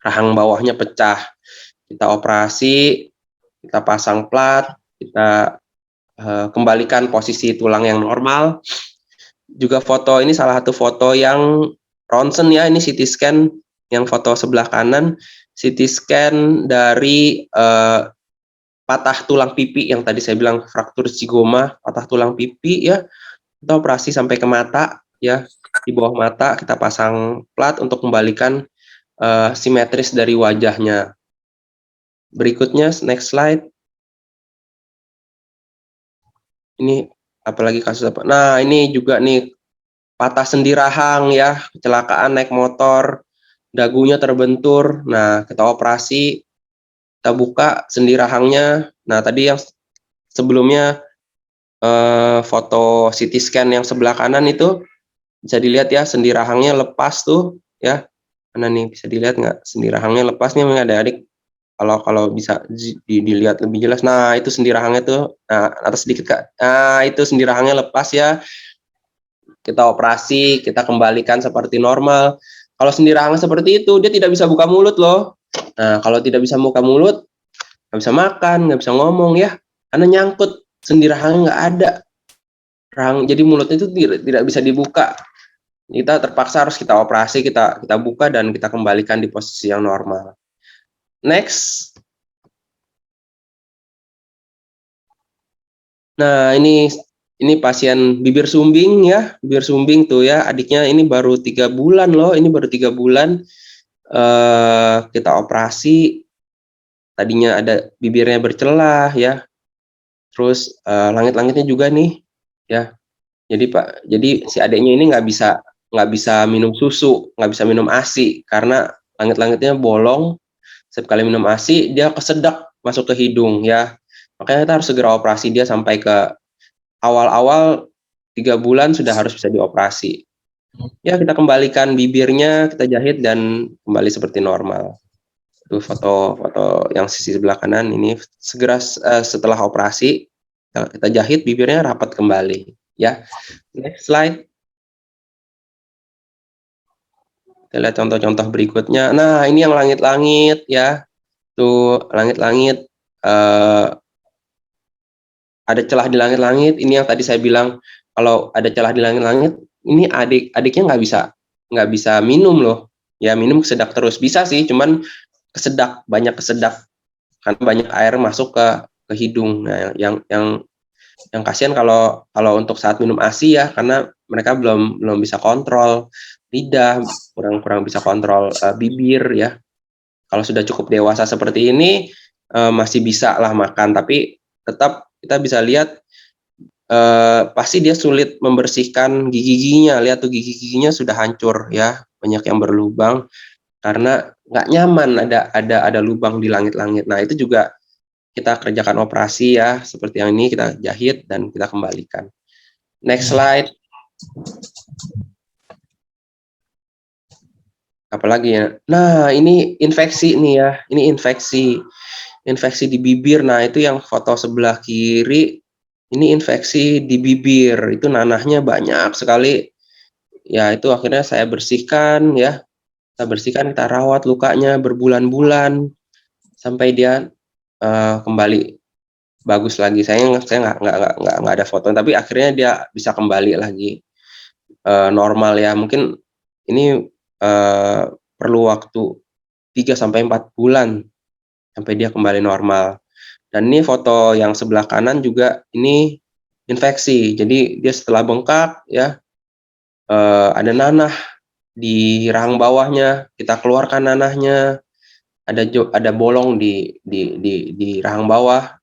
rahang bawahnya pecah. Kita operasi, kita pasang plat, kita kembalikan posisi tulang yang normal. Juga foto ini salah satu foto yang ronsen ya, ini CT scan yang foto sebelah kanan, CT scan dari patah tulang pipi yang tadi saya bilang fraktur zigoma, patah tulang pipi ya. Kita operasi sampai ke mata ya, di bawah mata kita pasang plat untuk kembalikan simetris dari wajahnya. Berikutnya next slide. Ini apalagi kasus apa? Nah, ini juga nih patah sendi rahang ya, kecelakaan naik motor, dagunya terbentur. Nah, kita operasi, kita buka sendi rahangnya. Nah, tadi yang sebelumnya foto CT scan yang sebelah kanan itu bisa dilihat ya, sendi rahangnya lepas tuh ya. Mana nih, bisa dilihat nggak? Sendi rahangnya lepas nih adik-adik. Kalau bisa dilihat lebih jelas. Nah, itu sendi rahangnya tuh. Nah, atas sedikit Kak. Nah, itu sendi rahangnya lepas ya. Kita operasi, kita kembalikan seperti normal. Kalau sendi rahang seperti itu, dia tidak bisa buka mulut loh. Nah, kalau tidak bisa buka mulut, nggak bisa makan, nggak bisa ngomong ya. Karena nyangkut, sendi rahangnya nggak ada. Jadi mulutnya itu tidak bisa dibuka. Kita terpaksa harus kita operasi, kita buka dan kita kembalikan di posisi yang normal. Next. Nah, ini pasien bibir sumbing ya, bibir sumbing tuh ya, adiknya ini baru 3 bulan loh, ini baru 3 bulan kita operasi, tadinya ada bibirnya bercelah ya, terus langit-langitnya juga nih ya. Jadi si adiknya ini nggak bisa minum susu, nggak bisa minum ASI karena langit-langitnya bolong. Setiap kali minum ASI dia kesedak masuk ke hidung ya. Makanya kita harus segera operasi dia sampai ke awal-awal 3 bulan sudah harus bisa dioperasi. Ya, kita kembalikan bibirnya, kita jahit dan kembali seperti normal. Itu foto yang sisi sebelah kanan ini segera setelah operasi kita jahit bibirnya rapat kembali ya. Next slide. Kita lihat contoh-contoh berikutnya. Nah, ini yang langit-langit ya. Tuh, langit-langit ada celah di langit-langit. Ini yang tadi saya bilang kalau ada celah di langit-langit, ini adiknya nggak bisa minum loh. Ya, minum kesedak terus bisa sih, cuman banyak kesedak karena banyak air masuk ke hidung. Nah, yang kasihan kalau untuk saat minum ASI ya, karena mereka belum bisa kontrol lidah, kurang bisa kontrol bibir ya. Kalau sudah cukup dewasa seperti ini masih bisa lah makan, tapi tetap kita bisa lihat pasti dia sulit membersihkan gigi-giginya. Lihat tuh gigi-giginya sudah hancur ya, banyak yang berlubang karena nggak nyaman ada lubang di langit-langit. Nah, itu juga kita kerjakan operasi ya, seperti yang ini kita jahit dan kita kembalikan. Next slide. Apalagi ya? Nah, ini infeksi nih ya. Ini infeksi di bibir. Nah, itu yang foto sebelah kiri. Ini infeksi di bibir. Itu nanahnya banyak sekali. Ya, itu akhirnya saya bersihkan ya. Kita rawat lukanya berbulan-bulan sampai dia kembali bagus lagi. Saya nggak ada foto, tapi akhirnya dia bisa kembali lagi normal ya. Mungkin ini perlu waktu 3-4 bulan sampai dia kembali normal. Dan ini foto yang sebelah kanan juga ini infeksi. Jadi dia setelah bengkak ya ada nanah di rahang bawahnya, kita keluarkan nanahnya. Ada bolong di rahang bawah.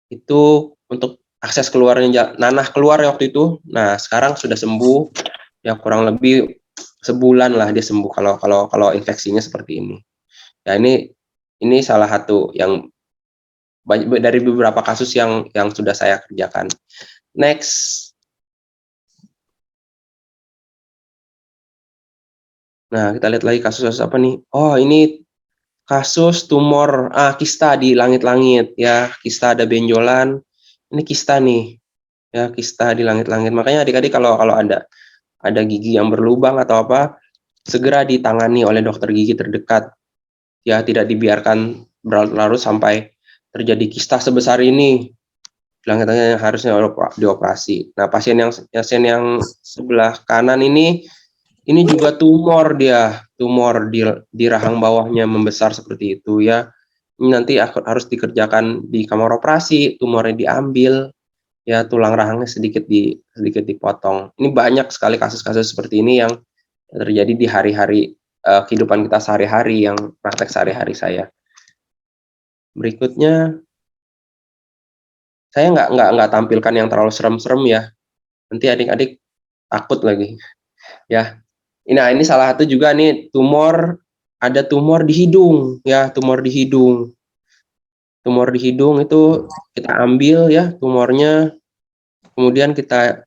Itu untuk akses keluarnya nanah keluar ya waktu itu. Nah, sekarang sudah sembuh ya, kurang lebih sebulan lah dia sembuh kalau infeksinya seperti ini. Ya, ini salah satu yang dari beberapa kasus yang sudah saya kerjakan. Next. Nah, kita lihat lagi kasus apa nih? Oh, ini kasus tumor kista di langit-langit ya, kista ada benjolan. Ini kista nih. Ya, kista di langit-langit. Makanya adik-adik kalau ada gigi yang berlubang atau apa, segera ditangani oleh dokter gigi terdekat. ya tidak dibiarkan berlarut-larut sampai terjadi kista sebesar ini. Katanya harusnya dioperasi. Nah, pasien yang sebelah kanan ini juga tumor di rahang bawahnya membesar seperti itu ya. Ini nanti harus dikerjakan di kamar operasi, tumornya diambil, ya tulang rahangnya sedikit dipotong. Ini banyak sekali kasus-kasus seperti ini yang terjadi di hari-hari kehidupan kita sehari-hari, yang praktek sehari-hari saya. Berikutnya, saya nggak tampilkan yang terlalu serem-serem ya. Nanti adik-adik takut lagi. Ya, ini salah satu juga nih ada tumor di hidung ya, tumor di hidung itu kita ambil ya tumornya, kemudian kita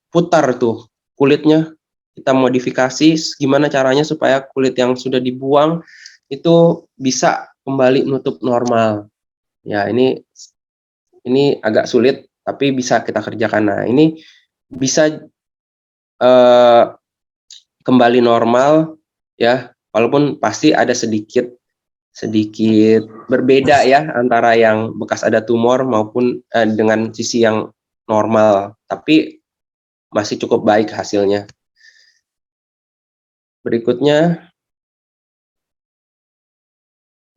putar tuh kulitnya, kita modifikasi gimana caranya supaya kulit yang sudah dibuang itu bisa kembali nutup normal. Ya, ini agak sulit tapi bisa kita kerjakan. Nah, ini bisa kembali normal ya, walaupun pasti ada sedikit berbeda ya antara yang bekas ada tumor maupun dengan sisi yang normal, tapi masih cukup baik hasilnya. Berikutnya,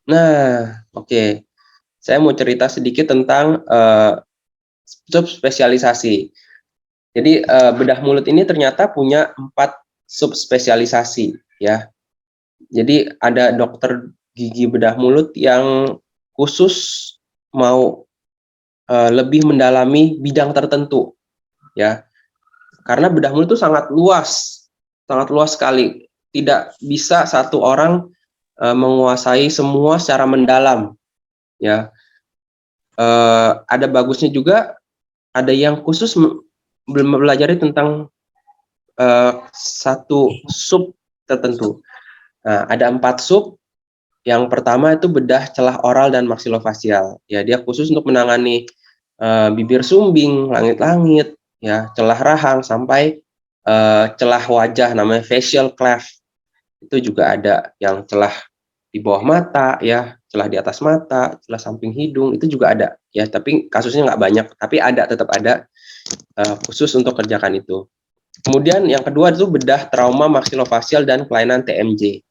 nah oke, saya mau cerita sedikit tentang subspesialisasi. Jadi bedah mulut ini ternyata punya 4 subspesialisasi ya. Jadi ada dokter gigi bedah mulut yang khusus mau lebih mendalami bidang tertentu ya. Karena bedah mulut itu sangat luas sekali. Tidak bisa satu orang menguasai semua secara mendalam ya. Ada bagusnya juga, ada yang khusus belajar tentang satu sub tertentu. Nah, ada 4 sub. Yang pertama itu bedah celah oral dan maksilofasial. Ya, dia khusus untuk menangani bibir sumbing, langit-langit, ya, celah rahang sampai celah wajah namanya facial cleft. Itu juga ada yang celah di bawah mata, ya, celah di atas mata, celah samping hidung, itu juga ada, ya. Tapi kasusnya nggak banyak, tapi tetap ada khusus untuk kerjakan itu. Kemudian yang kedua itu bedah trauma maksilofasial dan kelainan TMJ.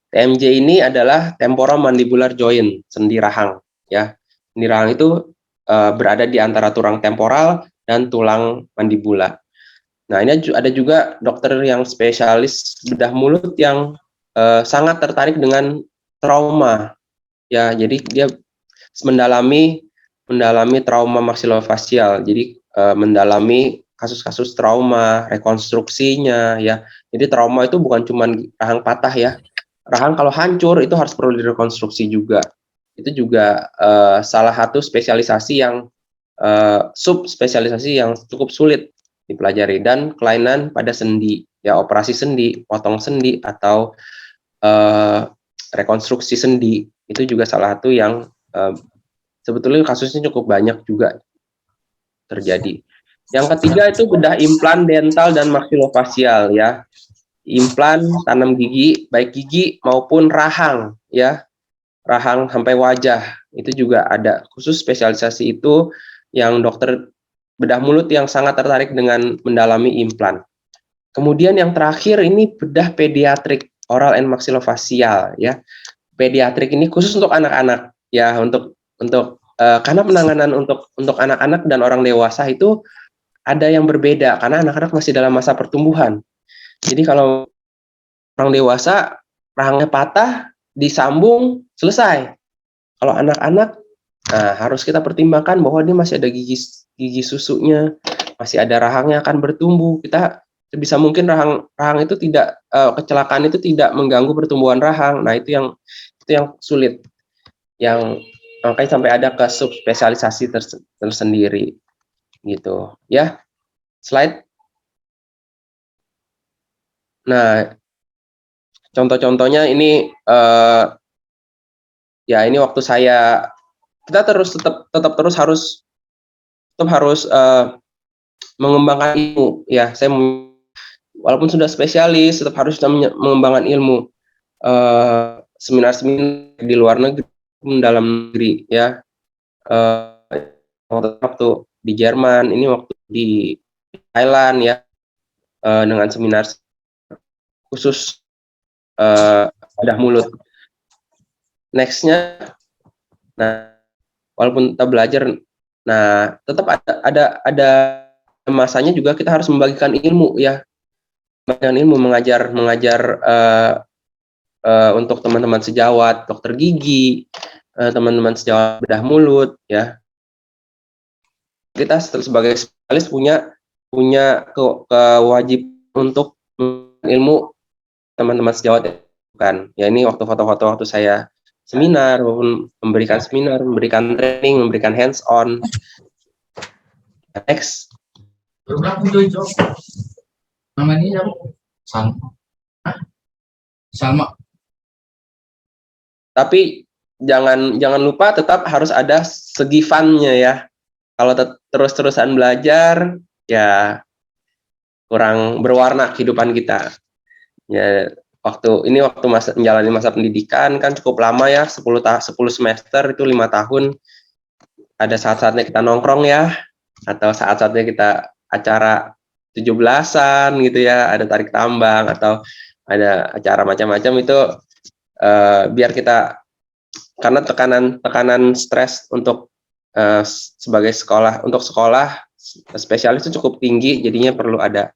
TMJ ini adalah temporomandibular joint, sendi rahang, ya. Sendi rahang itu berada di antara tulang temporal dan tulang mandibula. Nah, ini ada juga dokter yang spesialis bedah mulut yang sangat tertarik dengan trauma, ya. Jadi dia mendalami trauma maksilofasial. Jadi mendalami kasus-kasus trauma, rekonstruksinya, ya. Jadi trauma itu bukan cuma rahang patah ya. Rahang kalau hancur itu harus perlu direkonstruksi juga. Itu juga salah satu spesialisasi yang subspesialisasi yang cukup sulit dipelajari. Dan kelainan pada sendi, ya, operasi sendi, potong sendi atau rekonstruksi sendi, itu juga salah satu yang sebetulnya kasusnya cukup banyak juga terjadi. Yang ketiga itu bedah implan dental dan maksilofasial, ya. Implan tanam gigi, baik gigi maupun rahang, ya. Rahang sampai wajah, itu juga ada khusus spesialisasi itu yang dokter bedah mulut yang sangat tertarik dengan mendalami implan. Kemudian yang terakhir ini bedah pediatrik, oral and maxillofacial, ya. Pediatrik ini khusus untuk anak-anak, ya, karena penanganan untuk anak-anak dan orang dewasa itu ada yang berbeda karena anak-anak masih dalam masa pertumbuhan. Jadi kalau orang dewasa rahangnya patah, disambung, selesai. Kalau anak-anak, nah, harus kita pertimbangkan bahwa dia masih ada gigi susunya, masih ada rahangnya akan bertumbuh. Kita sebisa mungkin rahang itu tidak kecelakaan itu tidak mengganggu pertumbuhan rahang. Nah, itu yang sulit. Yang makanya sampai ada ke subspesialisasi tersendiri gitu, ya. Slide. Nah, contoh-contohnya ini ya, ini waktu kita tetap terus harus mengembangkan ilmu, ya. Saya walaupun sudah spesialis tetap harus mengembangkan ilmu. seminar-seminar di luar negeri, dalam negeri ya. Waktu di Jerman, ini waktu di Thailand ya, dengan seminar khusus bedah mulut. Nextnya, nah walaupun kita belajar, nah tetap ada masanya juga kita harus membagikan ilmu ya, mengajar untuk teman-teman sejawat dokter gigi, teman-teman sejawat bedah mulut ya. Kita sebagai spesialis punya kewajiban untuk ilmu teman-teman sejawat kan. Ya ini waktu foto-foto waktu saya seminar maupun memberikan seminar, memberikan training, memberikan hands on. Next. Namanya Salma. Salma. Tapi jangan lupa tetap harus ada segi fun-nya ya. Kalau terus-terusan belajar ya kurang berwarna kehidupan kita. Ya waktu menjalani masa pendidikan kan cukup lama ya, 10 semester itu 5 tahun. Ada saat-saatnya kita nongkrong ya, atau saat-saatnya kita acara 17-an gitu ya, ada tarik tambang atau ada acara macam-macam itu biar kita, karena tekanan stres untuk sebagai sekolah spesialis itu cukup tinggi, jadinya perlu ada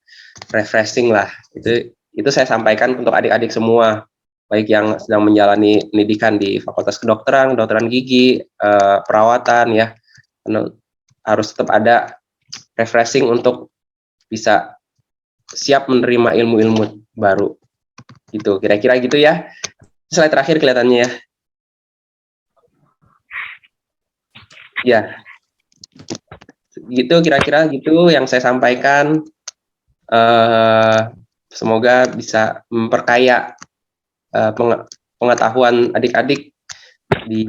refreshing lah. Itu saya sampaikan untuk adik-adik semua, baik yang sedang menjalani pendidikan di Fakultas Kedokteran, kedokteran gigi, perawatan ya, harus tetap ada refreshing untuk bisa siap menerima ilmu-ilmu baru. Gitu, kira-kira gitu ya. Slide terakhir kelihatannya ya. Ya, gitu kira-kira gitu yang saya sampaikan. Semoga bisa memperkaya pengetahuan adik-adik di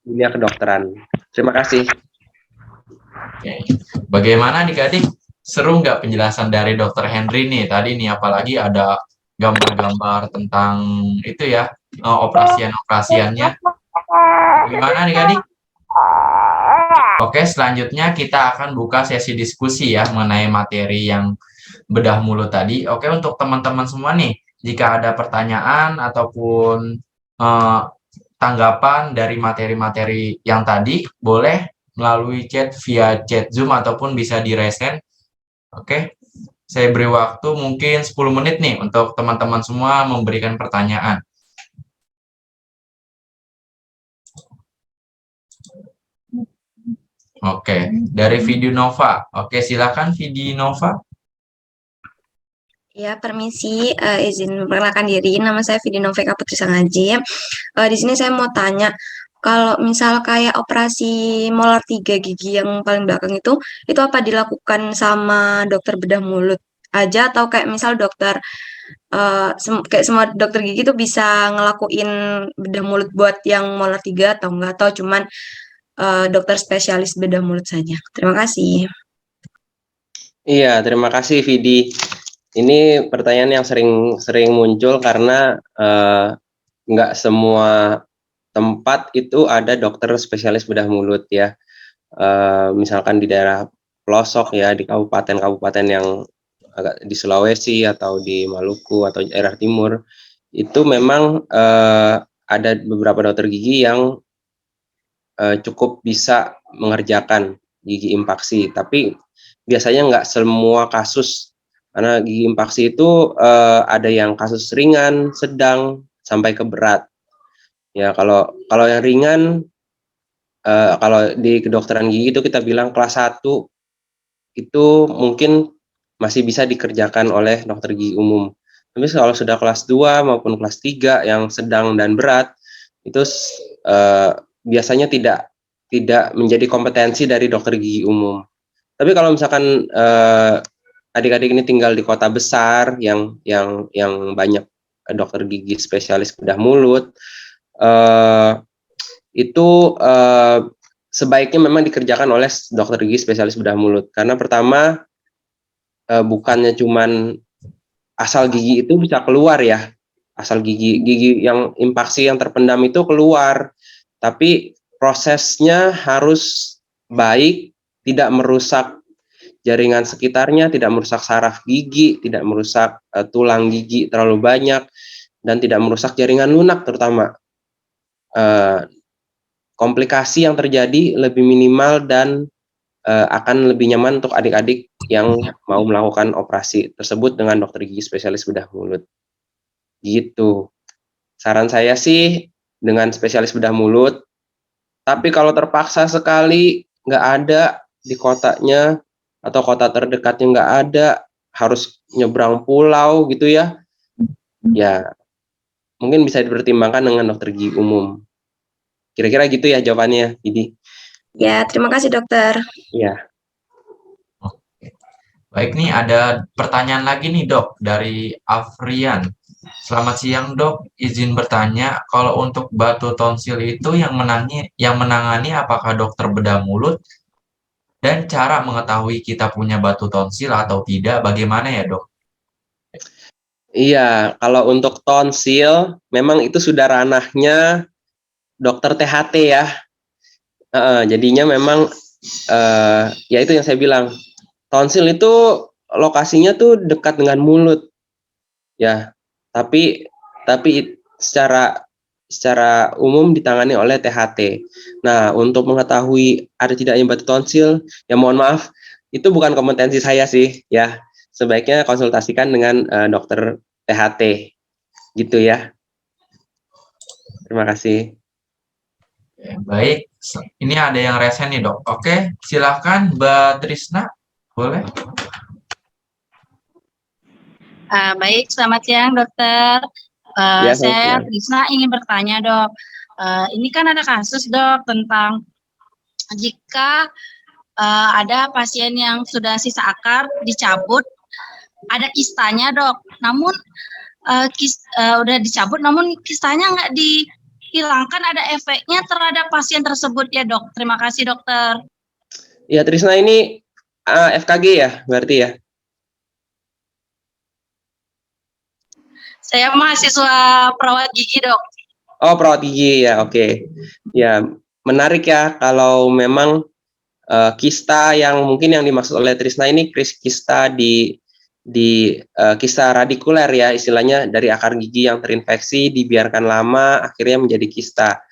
dunia kedokteran. Terima kasih. Oke. Bagaimana adik-adik? Seru nggak penjelasan dari Dr. Henry nih tadi nih, apalagi ada gambar-gambar tentang itu ya, operasiannya. Gimana adik-adik? Oke, selanjutnya kita akan buka sesi diskusi ya mengenai materi yang bedah mulut tadi. Oke, untuk teman-teman semua nih, jika ada pertanyaan ataupun tanggapan dari materi-materi yang tadi, boleh melalui chat via chat Zoom ataupun bisa di resend. Oke, saya beri waktu mungkin 10 menit nih untuk teman-teman semua memberikan pertanyaan. Oke, dari Video Nova. Oke, silakan Video Nova. Ya, permisi, izin memperkenalkan diri. Nama saya Vidinova Putri Sangaji. Di sini saya mau tanya, kalau misal kayak operasi molar 3 gigi yang paling belakang itu apa dilakukan sama dokter bedah mulut aja atau kayak misal dokter kayak semua dokter gigi itu bisa ngelakuin bedah mulut buat yang molar 3 atau enggak, atau cuman dokter spesialis bedah mulut saja? Terima kasih. Iya, terima kasih Vidi. Ini pertanyaan yang sering muncul karena nggak semua tempat itu ada dokter spesialis bedah mulut ya. Misalkan di daerah pelosok ya, di kabupaten-kabupaten yang agak di Sulawesi atau di Maluku atau daerah timur, itu memang ada beberapa dokter gigi yang cukup bisa mengerjakan gigi impaksi, tapi biasanya nggak semua kasus, karena gigi impaksi itu ada yang kasus ringan, sedang, sampai ke berat. Ya kalau yang ringan, kalau di kedokteran gigi itu kita bilang kelas 1 itu mungkin masih bisa dikerjakan oleh dokter gigi umum. Tapi kalau sudah kelas 2 maupun kelas 3 yang sedang dan berat, itu biasanya tidak menjadi kompetensi dari dokter gigi umum. Tapi kalau misalkan adik-adik ini tinggal di kota besar yang banyak dokter gigi spesialis bedah mulut, itu sebaiknya memang dikerjakan oleh dokter gigi spesialis bedah mulut, karena pertama bukannya cuman asal gigi itu bisa keluar ya, asal gigi yang impaksi yang terpendam itu keluar. Tapi prosesnya harus baik, tidak merusak jaringan sekitarnya, tidak merusak saraf gigi, tidak merusak tulang gigi terlalu banyak, dan tidak merusak jaringan lunak terutama. Komplikasi yang terjadi lebih minimal dan akan lebih nyaman untuk adik-adik yang mau melakukan operasi tersebut dengan dokter gigi spesialis bedah mulut. Gitu. Saran saya sih dengan spesialis bedah mulut, tapi kalau terpaksa sekali nggak ada di kotanya atau kota terdekatnya nggak ada, harus nyebrang pulau gitu ya, ya mungkin bisa dipertimbangkan dengan dokter gigi umum. Kira-kira gitu ya jawabannya, Didi. Ya, terima kasih dokter. Ya, Oke. Baik nih, ada pertanyaan lagi nih dok dari Afrian. Selamat siang dok, izin bertanya, kalau untuk batu tonsil itu yang menangani apakah dokter bedah mulut, dan cara mengetahui kita punya batu tonsil atau tidak, bagaimana ya dok? iya. Kalau untuk tonsil, memang itu sudah ranahnya dokter THT ya. Jadinya memang ya itu yang saya bilang, tonsil itu lokasinya tuh dekat dengan mulut, ya. Tapi secara umum ditangani oleh THT. Nah, untuk mengetahui ada tidaknya batu tonsil, ya mohon maaf, itu bukan kompetensi saya sih, ya. Sebaiknya konsultasikan dengan dokter THT, gitu ya. Terima kasih. Baik, ini ada yang resen nih dok. Oke, silahkan Mbak Trisna, boleh? Baik, selamat siang dokter. Ya, selamat Saya siang. Trisna ingin bertanya dok. Ini kan ada kasus dok tentang jika ada pasien yang sudah sisa akar dicabut, ada kistanya dok. Namun udah dicabut, namun kistanya nggak dihilangkan, ada efeknya terhadap pasien tersebut ya dok. Terima kasih dokter. Ya, Trisna ini FKG ya, berarti ya? Saya mahasiswa perawat gigi dok. Oh, perawat gigi ya, oke. Ya, menarik ya kalau memang kista yang mungkin yang dimaksud oleh Trisna ini kista di kista radikuler ya, istilahnya dari akar gigi yang terinfeksi dibiarkan lama akhirnya menjadi kista.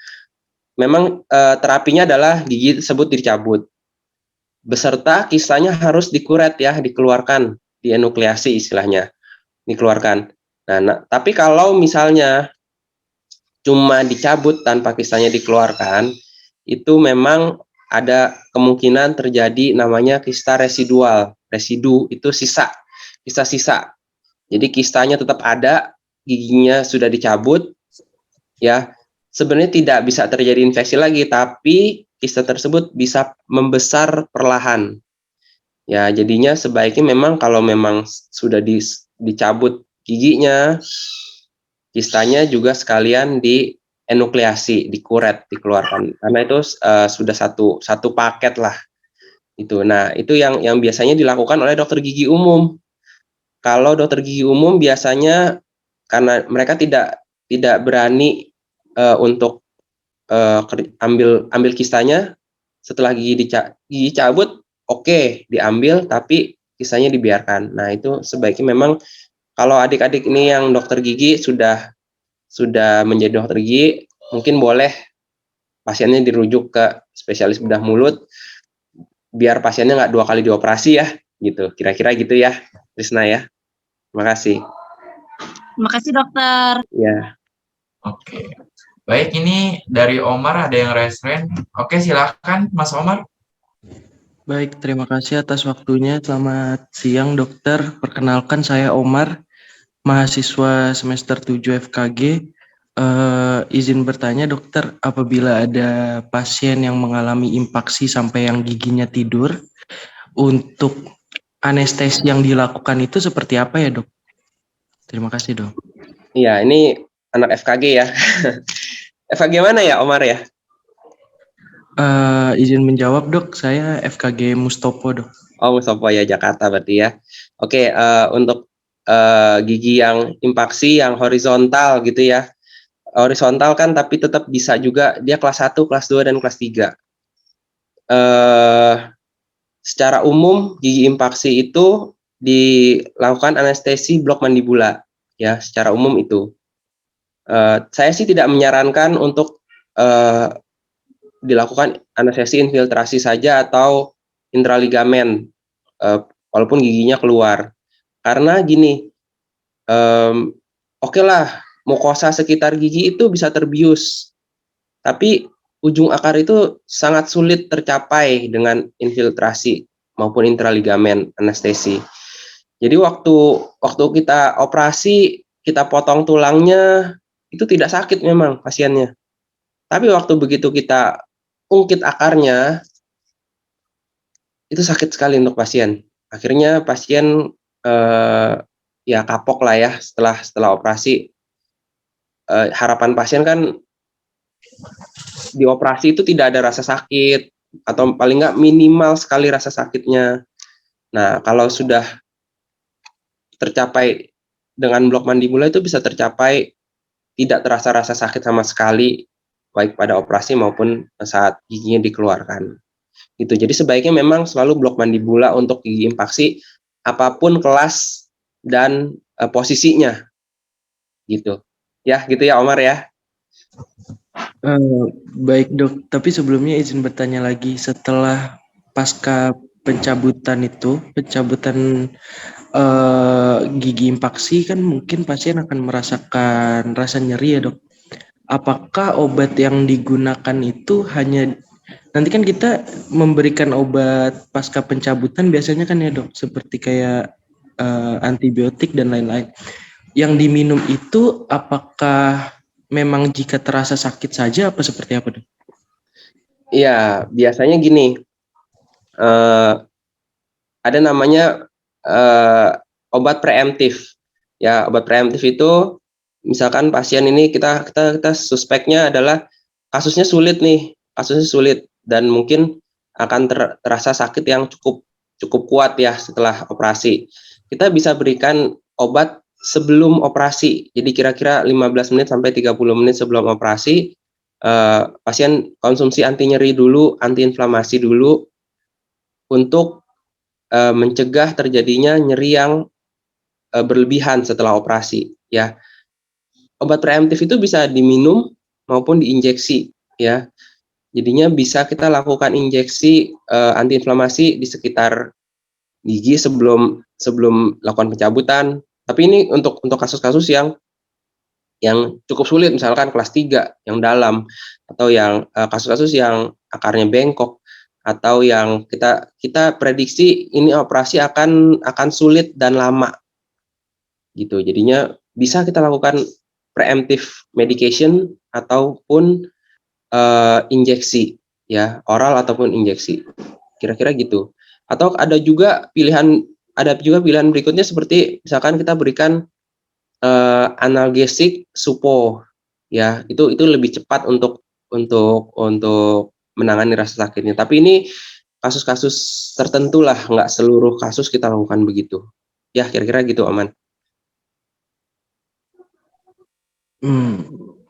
Memang terapinya adalah gigi tersebut dicabut beserta kistanya harus dikuret ya, dikeluarkan, dienukleasi istilahnya, dikeluarkan. Nah, tapi kalau misalnya cuma dicabut tanpa kistanya dikeluarkan, itu memang ada kemungkinan terjadi namanya kista residual. Residu itu sisa, kista sisa. Jadi kistanya tetap ada, giginya sudah dicabut, ya. Sebenarnya tidak bisa terjadi infeksi lagi, tapi kista tersebut bisa membesar perlahan. Ya, jadinya sebaiknya memang kalau memang sudah dicabut giginya, kistanya juga sekalian dienukleasi, dikuret, dikeluarkan. Karena itu sudah satu paket lah. Itu. Nah, itu yang biasanya dilakukan oleh dokter gigi umum. Kalau dokter gigi umum biasanya karena mereka tidak berani untuk ambil kistanya setelah gigi cabut, oke, diambil tapi kistanya dibiarkan. Nah, itu sebaiknya memang kalau adik-adik ini yang dokter gigi sudah menjadi dokter gigi, mungkin boleh pasiennya dirujuk ke spesialis bedah mulut biar pasiennya nggak 2 kali dioperasi ya, gitu. Kira-kira gitu ya, Trisna ya. Terima kasih. Terima kasih dokter. Ya. Oke. Baik, ini dari Omar ada yang resen. Oke, silahkan Mas Omar. Baik, terima kasih atas waktunya. Selamat siang dokter. Perkenalkan saya Omar, mahasiswa semester 7 FKG. Izin bertanya dokter, apabila ada pasien yang mengalami impaksi sampai yang giginya tidur, untuk anestesi yang dilakukan itu seperti apa ya dok? Terima kasih dok. Iya, ini anak FKG ya. FKG mana ya Omar ya? Izin menjawab dok, saya FKG Mustopo dok. Oh, Mustopo ya, Jakarta berarti ya. Oke, untuk gigi yang impaksi yang horizontal gitu ya. Horizontal kan tapi tetap bisa juga dia kelas 1, kelas 2, dan kelas 3. Secara umum gigi impaksi itu dilakukan anestesi blok mandibula ya, secara umum itu. Saya sih tidak menyarankan untuk dilakukan anestesi infiltrasi saja atau intraligamen walaupun giginya keluar. Karena gini, oke lah, mukosa sekitar gigi itu bisa terbius, tapi ujung akar itu sangat sulit tercapai dengan infiltrasi maupun intraligamen anestesi. Jadi waktu kita operasi, kita potong tulangnya, itu tidak sakit memang pasiennya. Tapi waktu begitu kita ungkit akarnya, itu sakit sekali untuk pasien. Akhirnya pasien ya kapok lah ya setelah operasi. Harapan pasien kan di operasi itu tidak ada rasa sakit, atau paling nggak minimal sekali rasa sakitnya. Nah, kalau sudah tercapai dengan blok mandibula itu bisa tercapai tidak terasa rasa sakit sama sekali, baik pada operasi maupun saat giginya dikeluarkan. Gitu. Jadi sebaiknya memang selalu blok mandibula untuk gigi impaksi, apapun kelas dan posisinya. Gitu. Ya, gitu ya Omar ya. Baik dok, tapi sebelumnya izin bertanya lagi, setelah pasca pencabutan gigi impaksi kan mungkin pasien akan merasakan rasa nyeri ya dok. Apakah obat yang digunakan itu hanya, nanti kan kita memberikan obat pasca pencabutan biasanya kan ya dok, seperti kayak antibiotik dan lain-lain. Yang diminum itu apakah memang jika terasa sakit saja apa seperti apa dok? Iya, biasanya gini, ada namanya obat preemptif. Ya, obat preemptif itu misalkan pasien ini kita suspeknya adalah kasusnya sulit dan mungkin akan terasa sakit yang cukup kuat ya setelah operasi. Kita bisa berikan obat sebelum operasi. Jadi kira-kira 15 menit sampai 30 menit sebelum operasi, pasien konsumsi anti nyeri dulu, anti inflamasi dulu untuk mencegah terjadinya nyeri yang berlebihan setelah operasi ya. Obat preemptif itu bisa diminum maupun diinjeksi ya. Jadinya bisa kita lakukan injeksi antiinflamasi di sekitar gigi sebelum lakukan pencabutan. Tapi ini untuk kasus-kasus yang cukup sulit, misalkan kelas 3 yang dalam, atau yang kasus-kasus yang akarnya bengkok, atau yang kita prediksi ini operasi akan sulit dan lama. Gitu. Jadinya bisa kita lakukan preemptive medication ataupun injeksi ya, oral ataupun injeksi. Kira-kira gitu. Atau ada juga pilihan berikutnya seperti misalkan kita berikan analgesik supo ya, itu lebih cepat untuk menangani rasa sakitnya. Tapi ini kasus-kasus tertentu lah, nggak seluruh kasus kita lakukan begitu. Ya, kira-kira gitu Aman.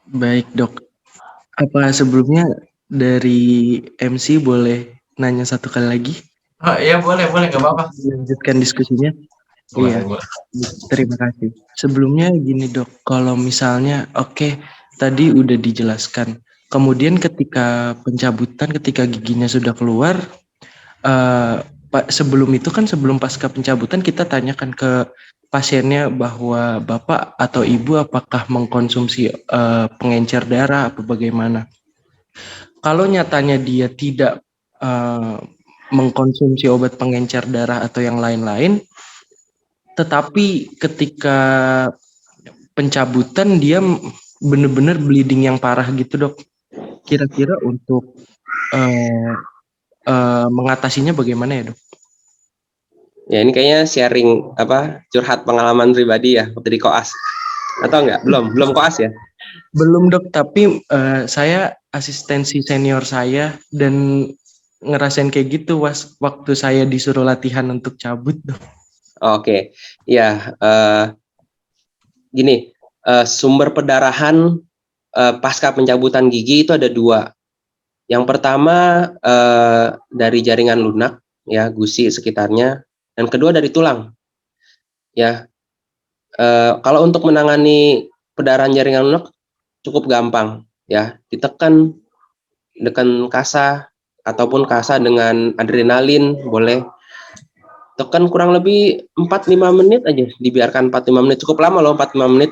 Baik dok. Apa sebelumnya dari MC boleh nanya satu kali lagi? Oh iya boleh nggak apa-apa. Lanjutkan diskusinya. Boleh. Terima kasih. Sebelumnya gini dok, kalau misalnya tadi udah dijelaskan. Kemudian ketika pencabutan, ketika giginya sudah keluar, sebelum pasca pencabutan kita tanyakan ke pasiennya bahwa bapak atau ibu apakah mengkonsumsi pengencer darah atau bagaimana. Kalau nyatanya dia tidak mengkonsumsi obat pengencer darah atau yang lain-lain, tetapi ketika pencabutan dia benar-benar bleeding yang parah gitu dok. Kira-kira untuk mengatasinya bagaimana ya dok? Ya ini kayaknya sharing curhat pengalaman pribadi ya waktu di koas, atau enggak? Belum koas ya? Belum dok, tapi saya asistensi senior saya dan ngerasain kayak gitu waktu saya disuruh latihan untuk cabut dok. Oke, ya, gini, sumber pendarahan pasca pencabutan gigi itu ada 2. Yang pertama dari jaringan lunak, ya, gusi sekitarnya, dan kedua dari tulang. Ya, kalau untuk menangani pendarahan jaringan lunak cukup gampang, ya, ditekan kasa ataupun kasa dengan adrenalin boleh. Tekan kurang lebih 4-5 menit aja, dibiarkan 4-5 menit, cukup lama loh 4-5 menit,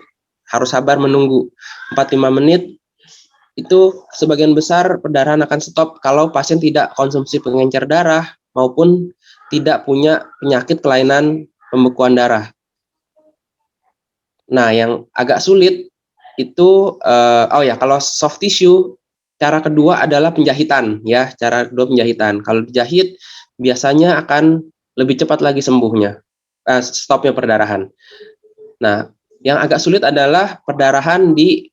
harus sabar menunggu. 4-5 menit, itu sebagian besar pendarahan akan stop kalau pasien tidak konsumsi pengencer darah maupun tidak punya penyakit kelainan pembekuan darah. Nah, yang agak sulit itu, kalau soft tissue, cara kedua adalah penjahitan, ya, cara kedua penjahitan. Kalau dijahit, biasanya akan lebih cepat lagi sembuhnya, stopnya perdarahan. Nah, yang agak sulit adalah perdarahan di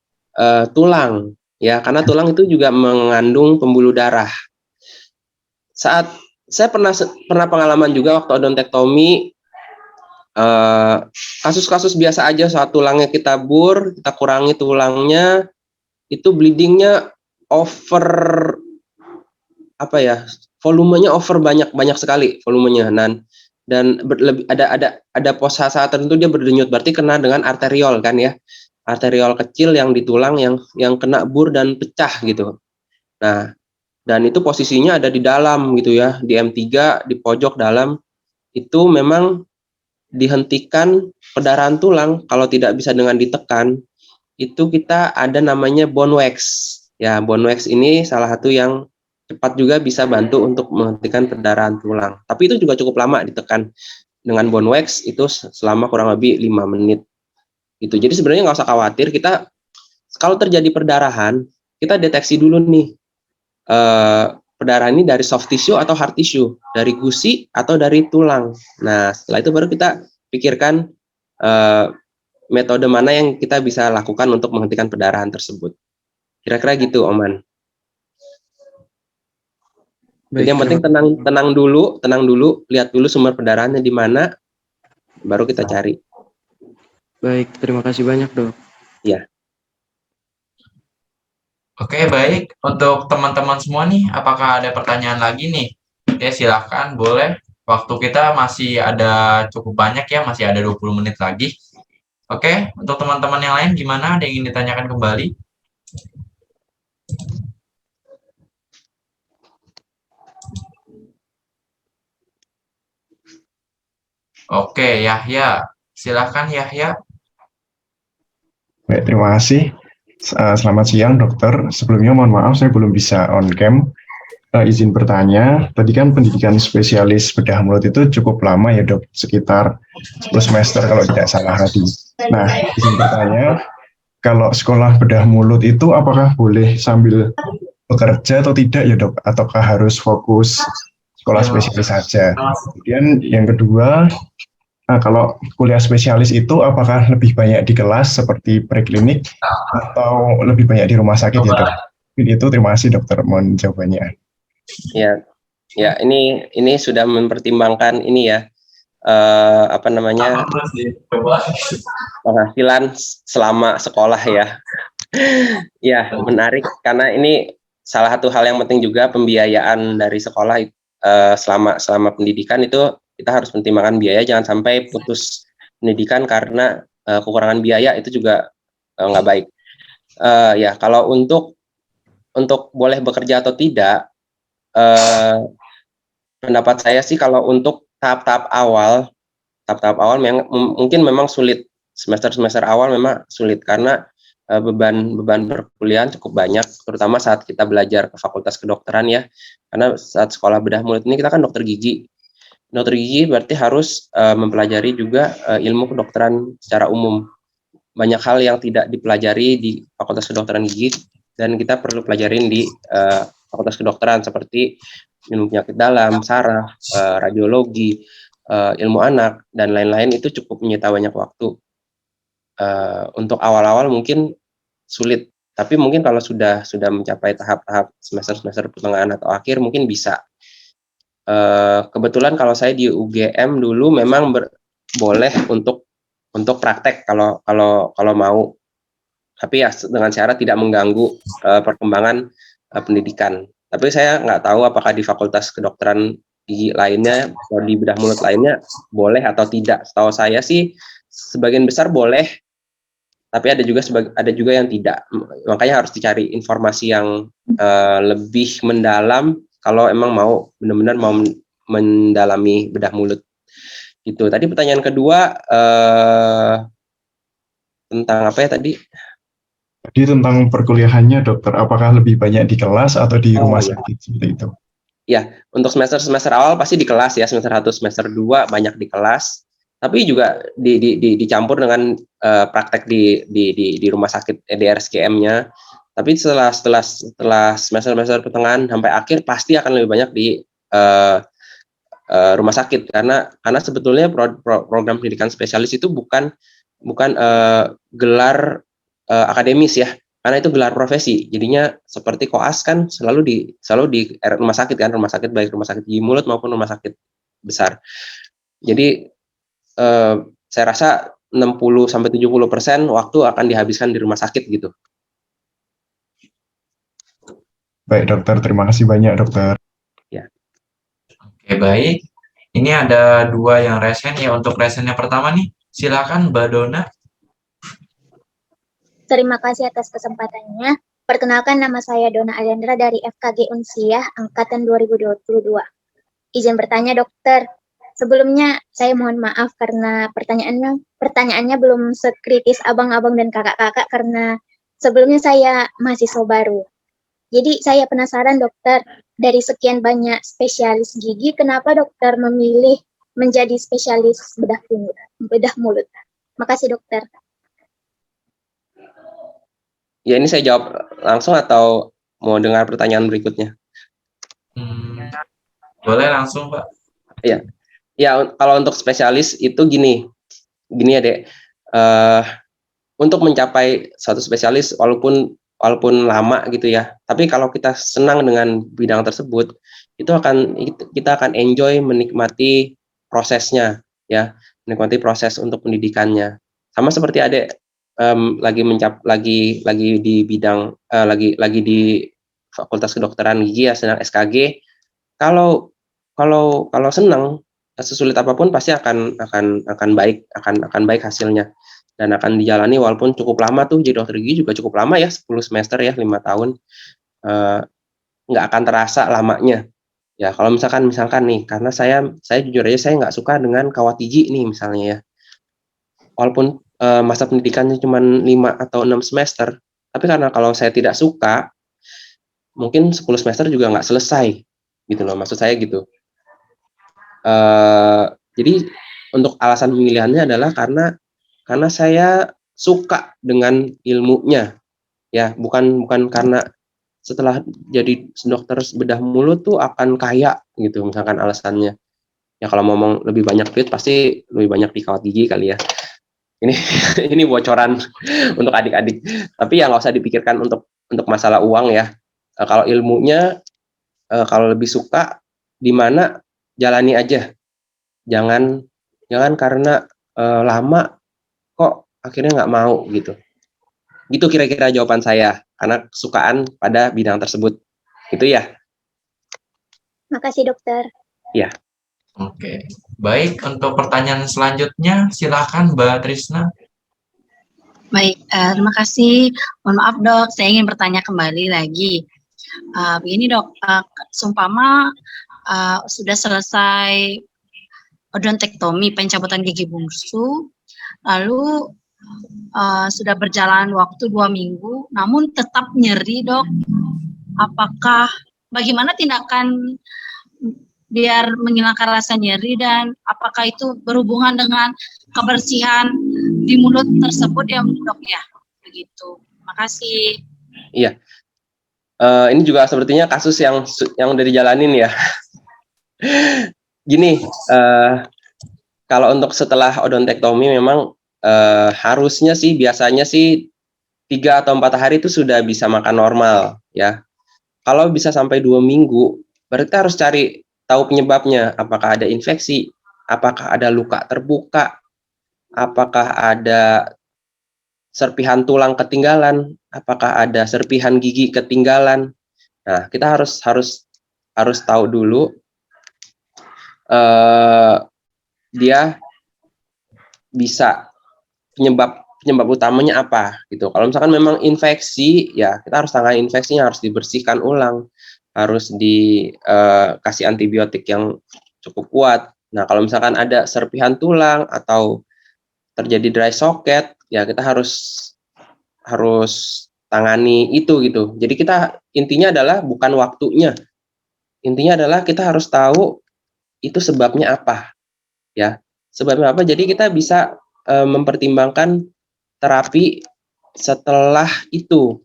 tulang, ya, karena tulang itu juga mengandung pembuluh darah. Saat saya pernah pengalaman juga waktu odontektomi, kasus-kasus biasa aja saat tulangnya kita bur, kita kurangi tulangnya, itu bleedingnya over, volumenya over, banyak sekali volumenya, dan ada pos saat tertentu dia berdenyut, berarti kena dengan arteriol kan ya, arteriol kecil yang di tulang yang kena bur dan pecah gitu. Nah, dan itu posisinya ada di dalam gitu ya, di M3 di pojok dalam, itu memang dihentikan pendarahan tulang kalau tidak bisa dengan ditekan. Itu kita ada namanya bone wax. Ya, bone wax ini salah satu yang cepat juga bisa bantu untuk menghentikan pendarahan tulang. Tapi itu juga cukup lama ditekan. Dengan bone wax itu selama kurang lebih 5 menit. Gitu. Jadi sebenarnya nggak usah khawatir, kita kalau terjadi perdarahan, kita deteksi dulu nih. Perdarahan ini dari soft tissue atau hard tissue, dari gusi atau dari tulang. Nah, setelah itu baru kita pikirkan metode mana yang kita bisa lakukan untuk menghentikan perdarahan tersebut. Kira-kira gitu, Oman. Jadi yang penting tenang dulu, lihat dulu sumber pendarahannya di mana, baru kita cari. Baik, terima kasih banyak, Dok. Ya. Oke, baik. Untuk teman-teman semua nih, apakah ada pertanyaan lagi nih? Oke, silahkan, boleh. Waktu kita masih ada cukup banyak ya, masih ada 20 menit lagi. Oke, untuk teman-teman yang lain gimana? Ada yang ingin ditanyakan kembali? Oke, Yahya. Silahkan, Yahya. Baik, terima kasih. Selamat siang, dokter. Sebelumnya mohon maaf saya belum bisa on cam. Izin bertanya, tadi kan pendidikan spesialis bedah mulut itu cukup lama ya dok, sekitar 10 semester kalau tidak salah tadi. Nah, izin bertanya, kalau sekolah bedah mulut itu apakah boleh sambil bekerja atau tidak ya dok? Ataukah harus fokus sekolah spesialis saja? Kemudian yang kedua, kalau kuliah spesialis itu apakah lebih banyak di kelas seperti preklinik atau lebih banyak di rumah sakit ya dok? Itu terima kasih dokter, mohon jawabannya. Ya, ini sudah mempertimbangkan ini ya, penghasilan selama sekolah ya. Ya, menarik karena ini salah satu hal yang penting juga, pembiayaan dari sekolah selama pendidikan itu kita harus mempertimbangkan biaya, jangan sampai putus pendidikan karena kekurangan biaya, itu juga nggak baik. Ya, kalau untuk boleh bekerja atau tidak, pendapat saya sih kalau untuk tahap-tahap awal mungkin memang sulit, semester awal memang sulit karena beban perkuliahan cukup banyak, terutama saat kita belajar ke fakultas kedokteran ya, karena saat sekolah bedah mulut ini kita kan dokter gigi berarti harus mempelajari juga ilmu kedokteran secara umum. Banyak hal yang tidak dipelajari di fakultas kedokteran gigi dan kita perlu pelajarin di fakultas kedokteran, seperti ilmu penyakit dalam, saraf, radiologi, ilmu anak, dan lain-lain. Itu cukup menyita banyak waktu. Untuk awal-awal mungkin sulit, tapi mungkin kalau sudah mencapai tahap-tahap semester pertengahan atau akhir mungkin bisa. Kebetulan kalau saya di UGM dulu memang boleh untuk praktek kalau mau, tapi ya dengan syarat tidak mengganggu perkembangan pendidikan. Tapi saya nggak tahu apakah di fakultas kedokteran gigi lainnya atau di bedah mulut lainnya boleh atau tidak. Setahu saya sih sebagian besar boleh, tapi ada juga yang tidak. Makanya harus dicari informasi yang lebih mendalam kalau emang mau benar-benar mau mendalami bedah mulut. Gitu. Tadi pertanyaan kedua tentang apa ya tadi? Jadi tentang perkuliahannya dokter, apakah lebih banyak di kelas atau di rumah Iya. sakit seperti itu? Ya, untuk semester awal pasti di kelas ya, semester 1, semester 2 banyak di kelas. Tapi juga dicampur dengan praktek di rumah sakit di RSGM-nya. Tapi setelah semester pertengahan sampai akhir pasti akan lebih banyak di rumah sakit karena sebetulnya program pendidikan spesialis itu bukan gelar akademis ya, karena itu gelar profesi. Jadinya seperti koas kan selalu di rumah sakit kan, baik rumah sakit gigi mulut maupun rumah sakit besar. Jadi saya rasa 60-70% waktu akan dihabiskan di rumah sakit gitu. Baik dokter, terima kasih banyak dokter. Oke, baik. Ini ada 2 yang resen ya. Untuk resen yang pertama nih, silakan Mbak Dona. Terima kasih atas kesempatannya. Perkenalkan, nama saya Dona Alendra dari FKG Unsiah Angkatan 2022. Izin bertanya dokter. Sebelumnya saya mohon maaf karena pertanyaannya belum sekritis abang-abang dan kakak-kakak karena sebelumnya saya mahasiswa baru. Jadi saya penasaran dokter, dari sekian banyak spesialis gigi, kenapa dokter memilih menjadi spesialis bedah mulut? Makasih dokter. Ya, ini saya jawab langsung atau mau dengar pertanyaan berikutnya? Boleh langsung, Pak. Iya. Ya, kalau untuk spesialis itu gini ya Dek. Untuk mencapai suatu spesialis walaupun lama gitu ya, tapi kalau kita senang dengan bidang tersebut, kita akan enjoy menikmati prosesnya ya, menikmati proses untuk pendidikannya. Sama seperti Adek lagi di bidang lagi di Fakultas Kedokteran Gigi ya, sedang SKG. Kalau senang, sesulit apapun pasti akan baik hasilnya dan akan dijalani walaupun cukup lama tuh. Jadi dokter gigi juga cukup lama ya, 10 semester ya, 5 tahun, nggak akan terasa lamanya ya. Kalau misalkan nih, karena saya jujur aja saya nggak suka dengan kawat gigi nih misalnya ya, walaupun masa pendidikannya cuma 5 atau 6 semester, tapi karena kalau saya tidak suka mungkin 10 semester juga nggak selesai gitu loh, maksud saya gitu. Jadi untuk alasan pemilihannya adalah karena saya suka dengan ilmunya ya, bukan karena setelah jadi dokter bedah mulut tuh akan kaya gitu misalkan alasannya. Ya kalau ngomong lebih banyak duit pasti lebih banyak di kawat gigi kali ya. Ini bocoran untuk adik-adik. Tapi ya nggak usah dipikirkan untuk masalah uang ya. Kalau ilmunya kalau lebih suka di mana, jalani aja. Jangan karena lama kok akhirnya nggak mau gitu. Gitu kira-kira jawaban saya, karena kesukaan pada bidang tersebut. Gitu ya. Makasih dokter. Ya. Oke, baik. Untuk pertanyaan selanjutnya, silakan Mbak Trisna. Baik, terima kasih. Mohon maaf dok, saya ingin bertanya kembali lagi. Begini dok, seumpama sudah selesai odontektomi, pencabutan gigi bungsu, lalu sudah berjalan waktu 2 minggu, namun tetap nyeri dok. Apakah bagaimana tindakan biar menghilangkan rasa nyeri, dan apakah itu berhubungan dengan kebersihan di mulut tersebut ya dok ya? Begitu. Makasih. Iya. Ini juga sepertinya kasus yang udah dijalanin ya. Gini, kalau untuk setelah odontektomi memang harusnya sih biasanya sih 3 atau 4 hari itu sudah bisa makan normal ya. Kalau bisa sampai 2 minggu, berarti kita harus cari tahu penyebabnya, apakah ada infeksi apakah ada luka terbuka, apakah ada serpihan tulang ketinggalan, apakah ada serpihan gigi ketinggalan. Nah, kita harus tahu dulu dia bisa penyebab utamanya apa gitu. Kalau misalkan memang infeksi, ya kita harus tangani infeksinya, harus dibersihkan ulang, harus dikasih antibiotik yang cukup kuat. Nah, kalau misalkan ada serpihan tulang atau terjadi dry socket, ya kita harus tangani itu gitu. Jadi kita intinya adalah bukan waktunya. Intinya adalah kita harus tahu itu sebabnya apa, ya. Sebabnya apa? Jadi kita bisa mempertimbangkan terapi setelah itu,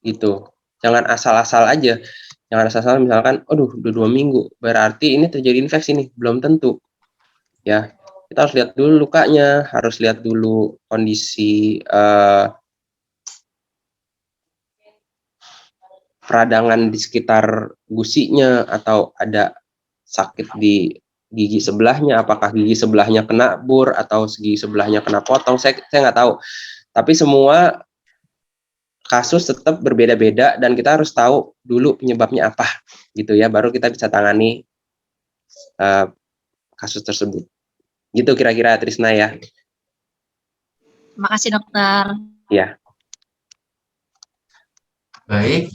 gitu. Jangan asal-asal aja. Jangan asal-asal misalkan, aduh, udah 2 minggu, berarti ini terjadi infeksi nih. Belum tentu, ya. Kita harus lihat dulu lukanya, harus lihat dulu kondisi peradangan di sekitar gusinya, atau ada sakit di gigi sebelahnya, apakah gigi sebelahnya kena bur atau gigi sebelahnya kena potong, saya nggak tahu. Tapi semua kasus tetap berbeda-beda dan kita harus tahu dulu penyebabnya apa, gitu ya, baru kita bisa tangani kasus tersebut. Gitu kira-kira, Trisna, ya. Terima kasih dokter. Ya. Baik,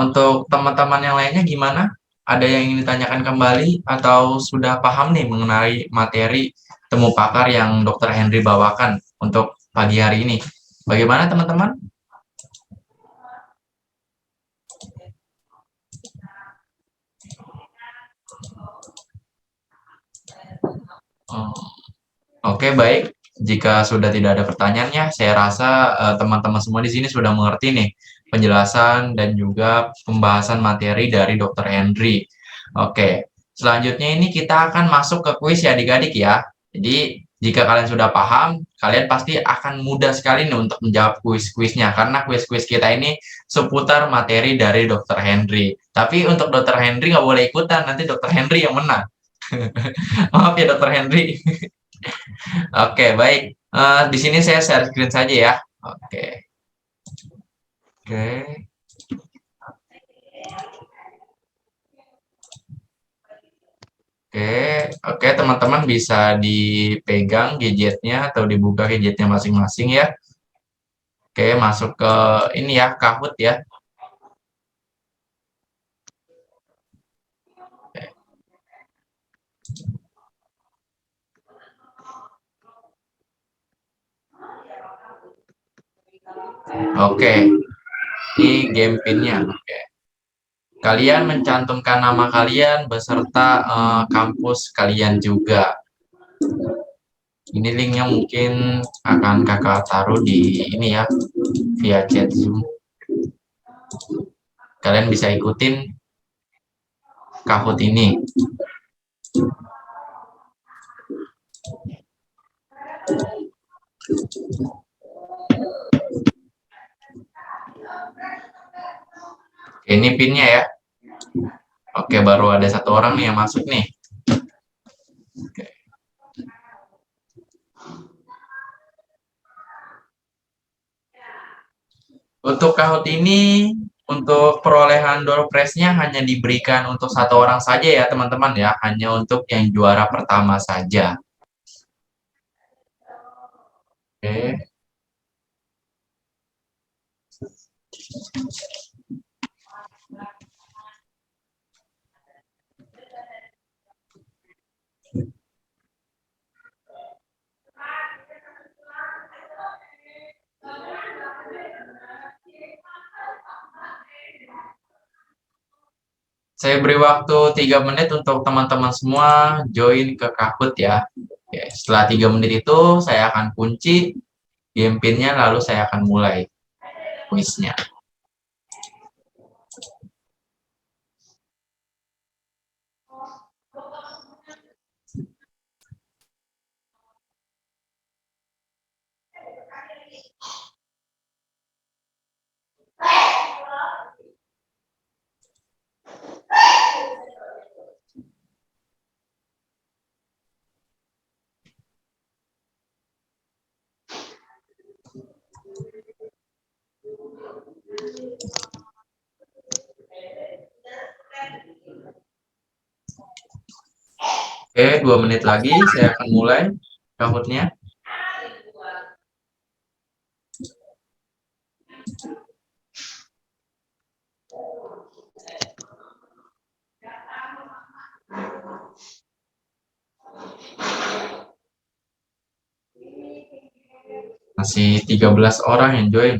untuk teman-teman yang lainnya gimana? Ada yang ingin ditanyakan kembali atau sudah paham nih mengenai materi temu pakar yang Dr. Henry bawakan untuk pagi hari ini? Bagaimana teman-teman? Oke, baik. Jika sudah tidak ada pertanyaannya, saya rasa teman-teman semua di sini sudah mengerti nih penjelasan dan juga pembahasan materi dari Dr. Henry. Oke, selanjutnya ini kita akan masuk ke kuis ya adik-adik ya. Jadi jika kalian sudah paham, kalian pasti akan mudah sekali nih untuk menjawab kuis-kuisnya karena kuis-kuis kita ini seputar materi dari Dr. Henry. Tapi untuk Dr. Henry nggak boleh ikutan, nanti Dr. Henry yang menang. Maaf ya Dr. Henry. Oke, baik. Di sini saya share screen saja ya. Oke. Oke. Oke, teman-teman bisa dipegang gadgetnya atau dibuka gadgetnya masing-masing ya. Oke, masuk ke ini ya, Kahoot ya. Oke, ini game pinnya. Oke. Kalian mencantumkan nama kalian beserta kampus kalian juga. Ini linknya mungkin akan kakak taruh di ini ya, via chat Zoom. Kalian bisa ikutin Kahoot ini. Ini pinnya ya. Oke, baru ada satu orang nih yang masuk nih. Oke. Untuk Kahoot ini, untuk perolehan door prize-nya hanya diberikan untuk satu orang saja ya teman-teman ya. Hanya untuk yang juara pertama saja. Oke. Saya beri waktu 3 menit untuk teman-teman semua join ke Kahoot ya. Oke, setelah 3 menit itu saya akan kunci game pin-nya lalu saya akan mulai kuisnya. Oke, 2 menit lagi saya akan mulai Kahootnya. Masih 13 orang yang join.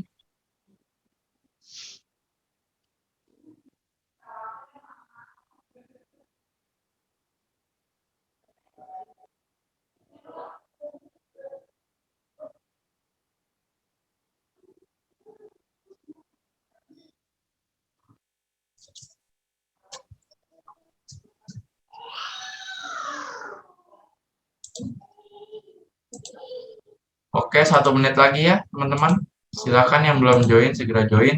Oke, 1 menit lagi ya, teman-teman. Silakan yang belum join, segera join.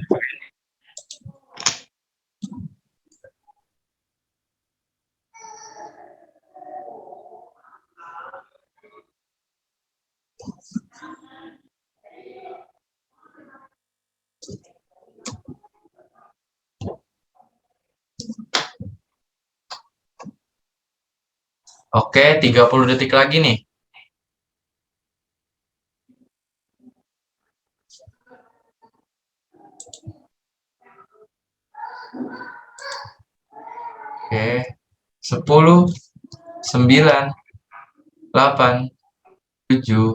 Oke, 30 detik lagi nih. Oke, 10, 9, 8, 7,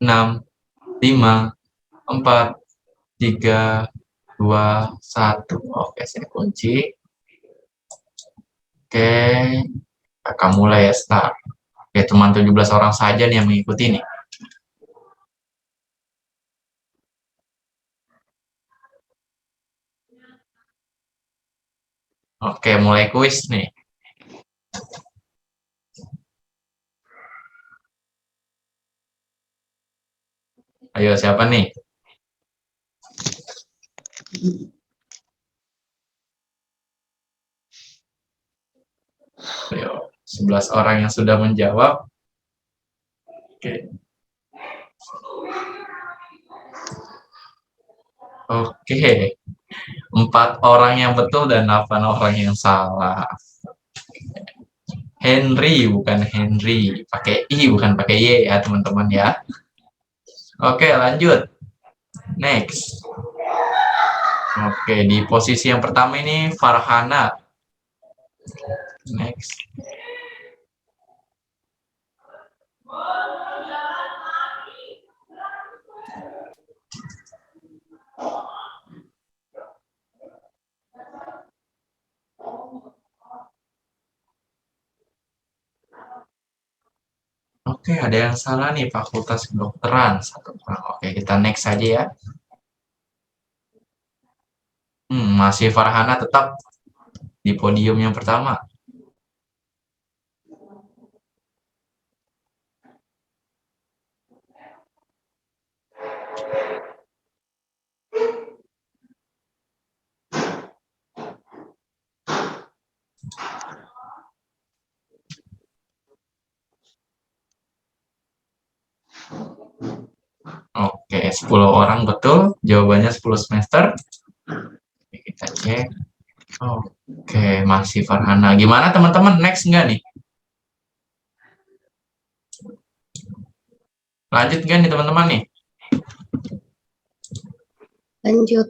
6, 5, 4, 3, 2, 1. Oke, saya kunci. Oke, akan mulai ya, start. Oke, cuma 17 orang saja nih yang mengikuti nih. Oke, mulai kuis nih. Ayo, siapa nih? Ayo, 11 orang yang sudah menjawab. Oke. Oke. 4 orang yang betul dan 8 orang yang salah. Henry bukan Henry, pakai I bukan pakai Y ya teman-teman ya. Oke, lanjut. Next. Oke, di posisi yang pertama ini Farhana. Next. Oke, ada yang salah nih, Fakultas Kedokteran. 1 orang. Oke, kita next saja ya. Masih Farhana tetap di podium yang pertama. Oke, 10 orang betul. Jawabannya 10 semester. Oke, kita cek. Oke, masih Farhana. Gimana teman-teman? Next nggak nih? Lanjut nggak nih teman-teman nih? Lanjut.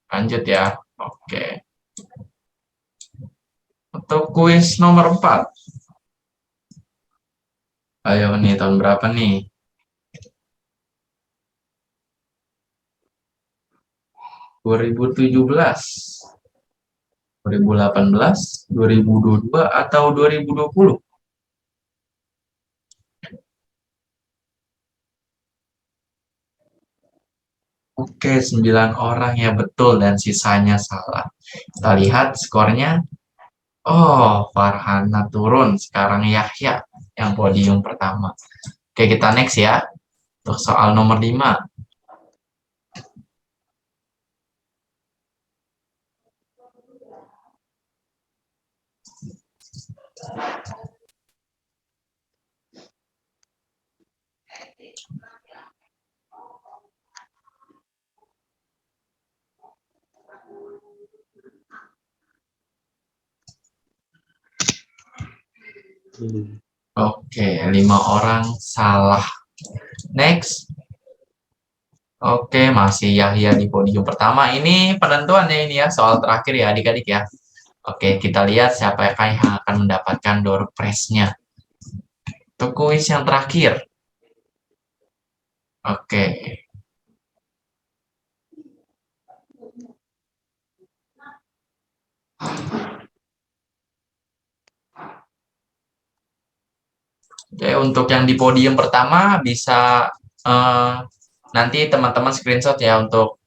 Lanjut ya. Oke. Untuk kuis nomor 4. Ayo nih, tahun berapa nih? 2017, 2018, 2022, atau 2020? Oke, 9 orang ya betul dan sisanya salah. Kita lihat skornya. Oh, Farhana turun. Sekarang Yahya yang podium pertama. Oke, kita next ya. Untuk soal nomor 5. Oke, 5 orang salah. Next. Oke, masih Yahya di podium pertama. Ini penentuannya ini ya, soal terakhir ya adik-adik ya. Oke, kita lihat siapa yang akan mendapatkan door prize-nya. Untuk kuis yang terakhir. Oke. Oke, untuk yang di podium pertama bisa nanti teman-teman screenshot ya untuk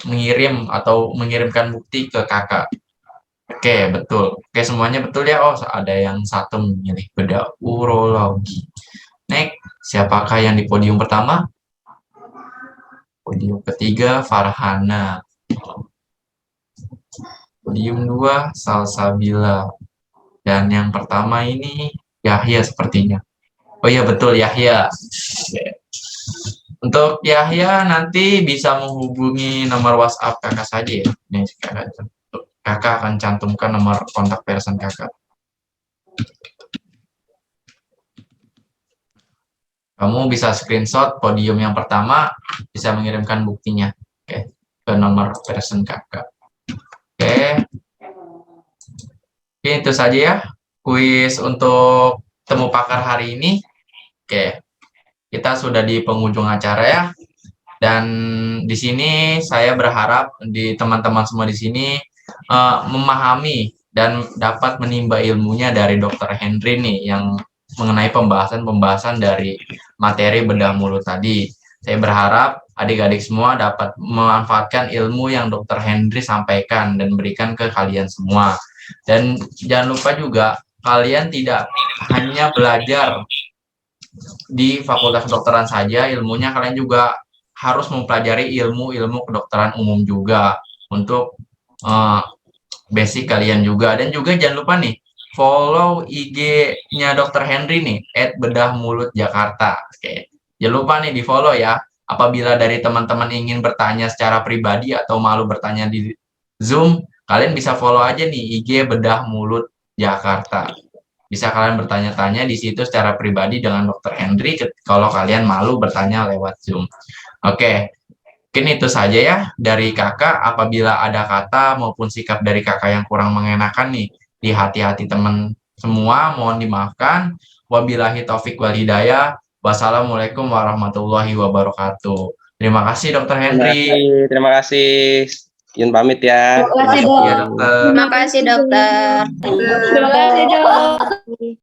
mengirim atau mengirimkan bukti ke kakak. Oke, betul. Oke, semuanya betul ya. Oh, ada yang satu memilih bedah urologi. Next, siapakah yang di podium pertama? Podium ketiga, Farhana. Podium 2, Salsabila. Dan yang pertama ini Yahya sepertinya. Oh iya, betul Yahya. Untuk Yahya nanti bisa menghubungi nomor WhatsApp kakak saja ya. Nih, kakak akan cantumkan nomor kontak person kakak. Kamu bisa screenshot podium yang pertama, bisa mengirimkan buktinya ke nomor person kakak. Oke, itu saja ya kuis untuk temu pakar hari ini. Oke, kita sudah di penghujung acara ya. Dan di sini saya berharap di teman-teman semua di sini memahami dan dapat menimba ilmunya dari Dr. Henry nih yang mengenai pembahasan dari materi bedah mulut tadi. Saya berharap adik-adik semua dapat memanfaatkan ilmu yang Dr. Henry sampaikan dan berikan ke kalian semua. Dan jangan lupa juga kalian tidak hanya belajar di Fakultas Kedokteran saja ilmunya, kalian juga harus mempelajari ilmu-ilmu kedokteran umum juga untuk basic kalian juga. Dan juga jangan lupa nih follow IG-nya Dr. Henry nih @bedahmulutjakarta. Oke, jangan lupa nih di follow ya. Apabila dari teman-teman ingin bertanya secara pribadi atau malu bertanya di Zoom, kalian bisa follow aja nih IG Bedah Mulut Jakarta. Bisa kalian bertanya-tanya di situ secara pribadi dengan Dr. Henry kalau kalian malu bertanya lewat Zoom. Oke, mungkin itu saja ya dari kakak. Apabila ada kata maupun sikap dari kakak yang kurang mengenakan nih di hati-hati teman semua, mohon dimaafkan. Wabillahi taufik wal hidayah. Wassalamualaikum warahmatullahi wabarakatuh. Terima kasih Dr. Henry. Terima kasih. Yun pamit ya. Terima kasih, Terima kasih, Dokter. dokter. Terima kasih, Dokter. Terima kasih, Dok.